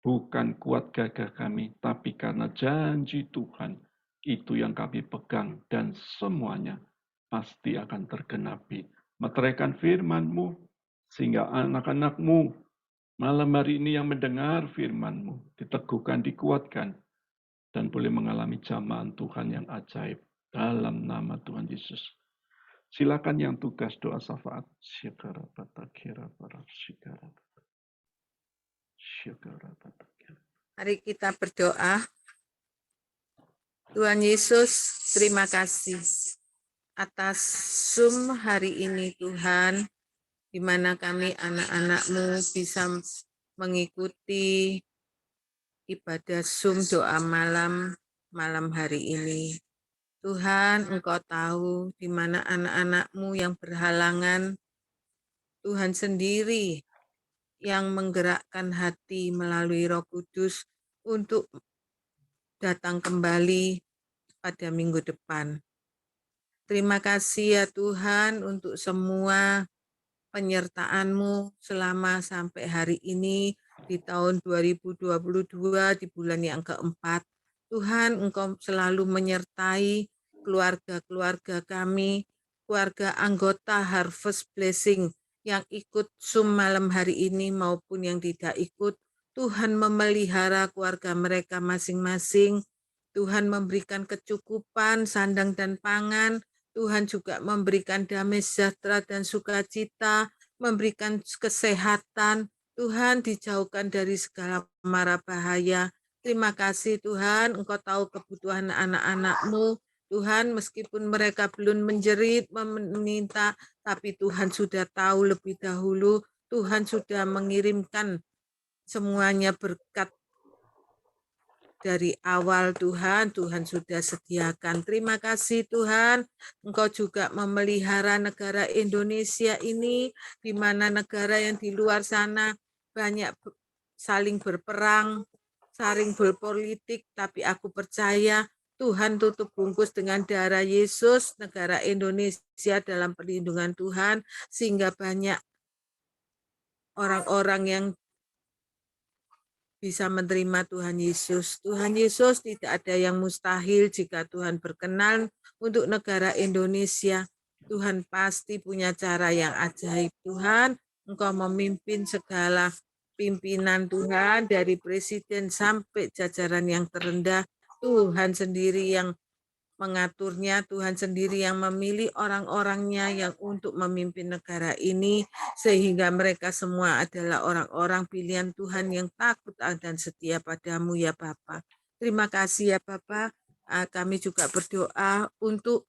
Bukan kuat gagah kami, tapi karena janji Tuhan, itu yang kami pegang dan semuanya pasti akan tergenapi. Meteraikan firman-Mu, sehingga anak-anak-Mu malam hari ini yang mendengar firman-Mu diteguhkan, dikuatkan, dan boleh mengalami jamahan Tuhan yang ajaib dalam nama Tuhan Yesus. Silakan yang tugas doa syafaat. Mari kita berdoa. Tuhan Yesus, terima kasih atas Zoom hari ini Tuhan, di mana kami anak-anak-Mu bisa mengikuti ibadah Zoom doa malam hari ini. Tuhan, Engkau tahu di mana anak-anak-Mu yang berhalangan. Tuhan sendiri yang menggerakkan hati melalui Roh Kudus untuk datang kembali pada minggu depan. Terima kasih ya Tuhan untuk semua penyertaan-Mu selama sampai hari ini di tahun 2022 di bulan yang keempat. Tuhan, Engkau selalu menyertai keluarga-keluarga kami, keluarga anggota Harvest Blessing yang ikut Zoom malam hari ini maupun yang tidak ikut. Tuhan memelihara keluarga mereka masing-masing. Tuhan memberikan kecukupan, sandang dan pangan. Tuhan juga memberikan damai sejahtera dan sukacita, memberikan kesehatan. Tuhan dijauhkan dari segala mara bahaya. Terima kasih Tuhan, Engkau tahu kebutuhan anak-anak-Mu. Tuhan, meskipun mereka belum menjerit, meminta, tapi Tuhan sudah tahu lebih dahulu. Tuhan sudah mengirimkan semuanya berkat dari awal Tuhan sudah sediakan. Terima kasih Tuhan, Engkau juga memelihara negara Indonesia ini, di mana negara yang di luar sana banyak saling berperang, saling berpolitik, tapi aku percaya Tuhan tutup bungkus dengan darah Yesus, negara Indonesia dalam perlindungan Tuhan, sehingga banyak orang-orang yang bisa menerima Tuhan Yesus. Tuhan Yesus, tidak ada yang mustahil jika Tuhan berkenan untuk negara Indonesia. Tuhan pasti punya cara yang ajaib. Tuhan, Engkau memimpin segala pimpinan Tuhan, dari presiden sampai jajaran yang terendah. Tuhan sendiri yang mengaturnya, Tuhan sendiri yang memilih orang-orangnya yang untuk memimpin negara ini, sehingga mereka semua adalah orang-orang pilihan Tuhan yang takut dan setia padamu ya Bapa. Terima kasih ya Bapa. Kami juga berdoa untuk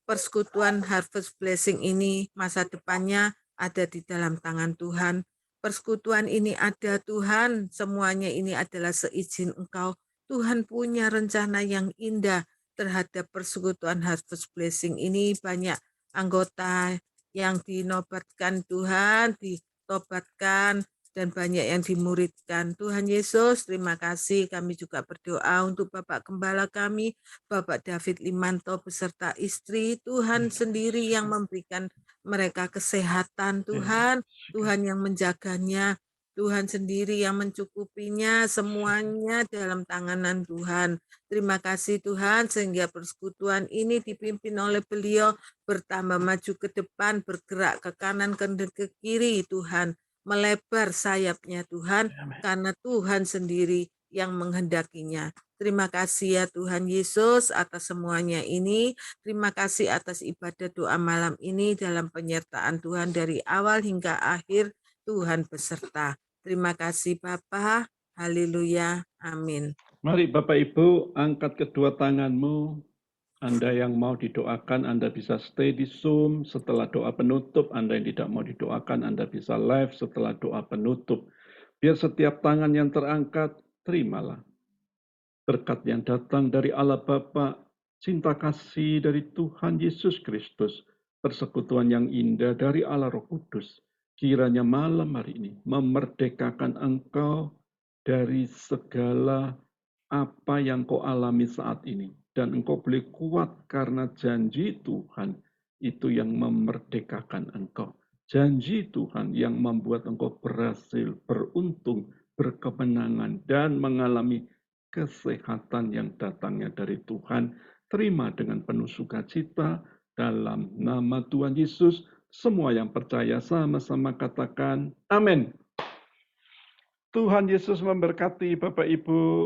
persekutuan Harvest Blessing ini, masa depannya ada di dalam tangan Tuhan. Persekutuan ini ada Tuhan, semuanya ini adalah seizin Engkau. Tuhan punya rencana yang indah terhadap persekutuan Harvest Blessing ini. Banyak anggota yang dinobatkan Tuhan, ditobatkan, dan banyak yang dimuridkan. Tuhan Yesus, terima kasih. Kami juga berdoa untuk Bapak Gembala kami, Bapak David Limanto beserta istri. Tuhan sendiri yang memberikan mereka kesehatan. Tuhan yang menjaganya. Tuhan sendiri yang mencukupinya, semuanya dalam tanganan Tuhan. Terima kasih Tuhan, sehingga persekutuan ini dipimpin oleh beliau, bertambah maju ke depan, bergerak ke kanan, ke kiri Tuhan. Melebar sayapnya Tuhan, karena Tuhan sendiri yang menghendakinya. Terima kasih ya Tuhan Yesus atas semuanya ini. Terima kasih atas ibadah doa malam ini dalam penyertaan Tuhan dari awal hingga akhir. Tuhan beserta. Terima kasih Bapa. Haleluya. Amin. Mari Bapak Ibu angkat kedua tanganmu. Anda yang mau didoakan, Anda bisa stay di Zoom setelah doa penutup. Anda yang tidak mau didoakan, Anda bisa live setelah doa penutup. Biar setiap tangan yang terangkat, terimalah berkat yang datang dari Allah Bapa, cinta kasih dari Tuhan Yesus Kristus, persekutuan yang indah dari Allah Roh Kudus. Kiranya malam hari ini memerdekakan engkau dari segala apa yang kau alami saat ini. Dan engkau boleh kuat karena janji Tuhan itu yang memerdekakan engkau. Janji Tuhan yang membuat engkau berhasil, beruntung, berkemenangan, dan mengalami kesehatan yang datangnya dari Tuhan. Terima dengan penuh sukacita dalam nama Tuhan Yesus. Semua yang percaya sama-sama katakan amin. Tuhan Yesus memberkati Bapak Ibu.